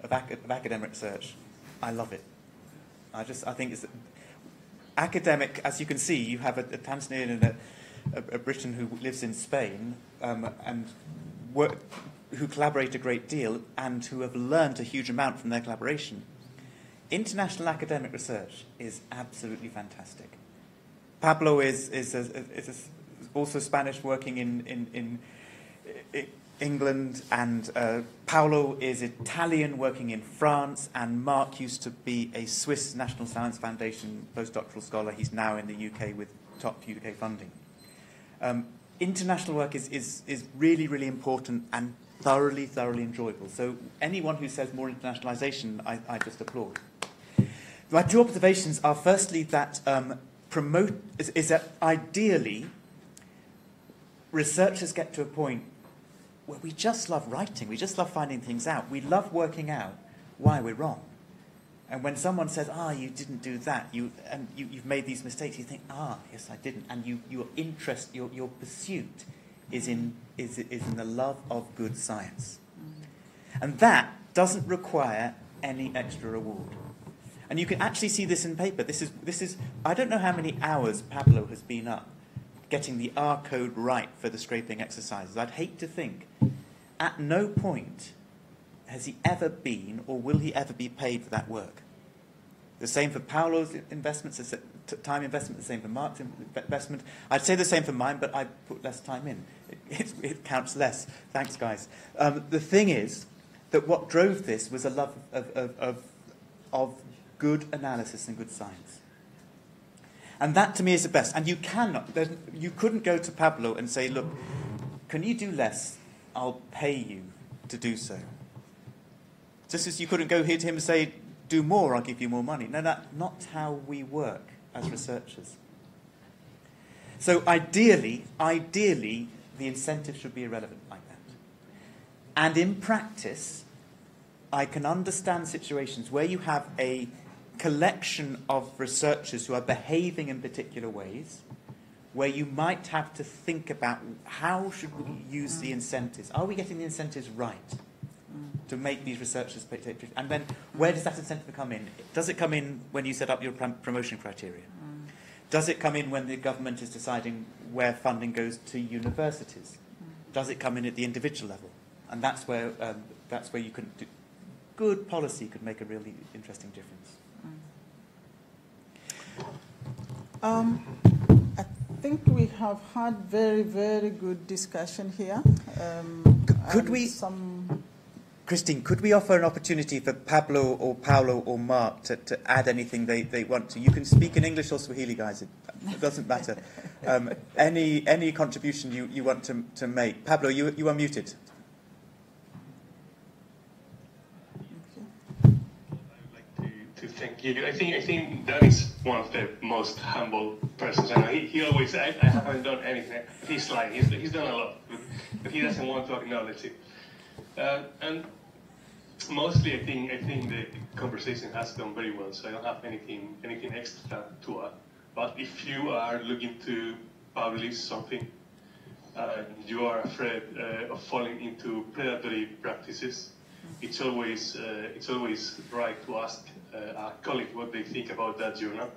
of academic research, I love it. I think it's academic. As you can see, you have a Tanzanian and a Briton who lives in Spain and who collaborate a great deal and who have learned a huge amount from their collaboration. International academic research is absolutely fantastic. Pablo is also Spanish, working in England, and Paolo is Italian, working in France, and Mark used to be a Swiss National Science Foundation postdoctoral scholar. He's now in the UK with top UK funding. International work is really, really important and thoroughly enjoyable. So anyone who says more internationalization, I just applaud. My two observations are, firstly, that that ideally researchers get to a point where we just love writing, we just love finding things out, we love working out why we're wrong. And when someone says, you didn't do that, you've made these mistakes, you think, yes, I didn't. And your interest, your pursuit is in the love of good science. And that doesn't require any extra reward. And you can actually see this in paper. This is I don't know how many hours Pablo has been up getting the R code right for the scraping exercises. I'd hate to think at no point has he ever been, or will he ever be paid for that work. The same for Paolo's investments, time investment, the same for Mark's investment. I'd say the same for mine, but I put less time in. It counts less. Thanks, guys. The thing is that what drove this was a love of good analysis and good science. And that, to me, is the best. And you couldn't go to Pablo and say, look, can you do less? I'll pay you to do so. Just as you couldn't go here to him and say, do more, I'll give you more money. No, that's not how we work as researchers. So ideally, the incentive should be irrelevant like that. And in practice, I can understand situations where you have a collection of researchers who are behaving in particular ways, where you might have to think about how should we use the incentives. Are we getting the incentives right to make these researchers particular? And then where does that incentive come in? Does it come in when you set up your promotion criteria? Does it come in when the government is deciding where funding goes to universities? Does it come in at the individual level? And that's where you can do. Good policy could make a really interesting difference. I think we have had very, very good discussion here. Could we, Christine, could we offer an opportunity for Pablo or Paolo or Mark to add anything they want to? You can speak in English or Swahili, guys. It doesn't matter. Any contribution you want to make. Pablo, you are muted. Thank you. I think Dan is one of the most humble persons. I know he always says, I haven't done anything. He's lying. He's done a lot, but he doesn't want to acknowledge it. And mostly, I think the conversation has gone very well. So I don't have anything extra to add. But if you are looking to publish something, you are afraid of falling into predatory practices, it's always right to ask a colleague what they think about that journal.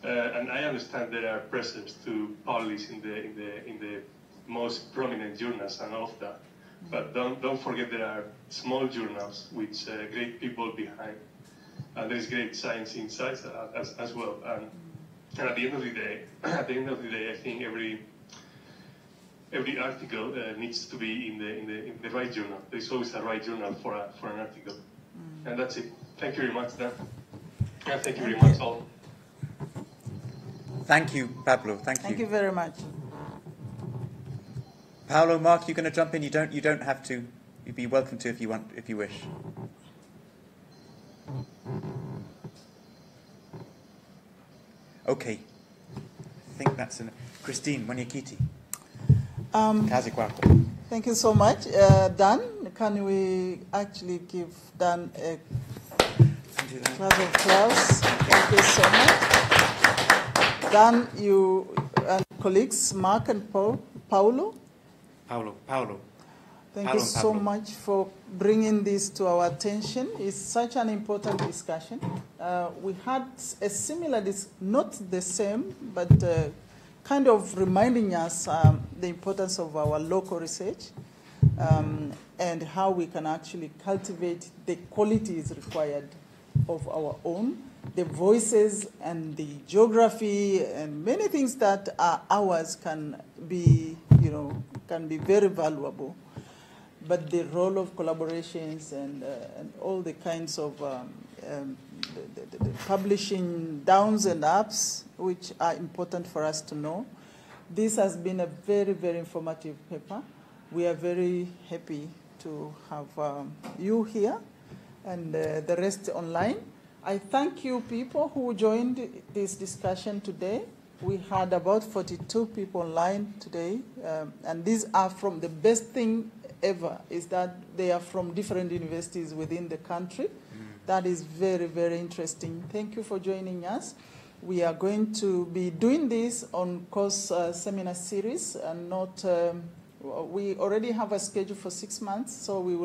And I understand there are pressures to publish in the most prominent journals and all of that. But don't forget there are small journals with great people behind, and there is great science inside as well. And at the end of the day, I think every article needs to be in the right journal. There's always a right journal for an article, and that's it. Thank you very much, Dan. And thank you very much, all. Thank you, Pablo. Thank you very much. Paolo, Mark, you're going to jump in. You don't have to. You'd be welcome to if you wish. Okay. I think that's enough. Christine, Mwenyekiti. Kazi kwako. Thank you so much. Dan, can we actually give Dan a round of applause? Thank you so much. Dan, you and colleagues, Mark and Paulo. Thank you so much for bringing this to our attention. It's such an important discussion. We had a similar, not the same, but kind of reminding us the importance of our local research and how we can actually cultivate the qualities required of our own, the voices and the geography and many things that are ours can be, can be very valuable. But the role of collaborations and all the kinds of the publishing downs and ups, which are important for us to know. This has been a very, very informative paper. We are very happy to have you here and the rest online. I thank you people who joined this discussion today. We had about 42 people online today, and these are from the best thing ever is that they are from different universities within the country. That is very, very interesting. Thank you for joining us. We are going to be doing this on course seminar series and not, we already have a schedule for 6 months, so we will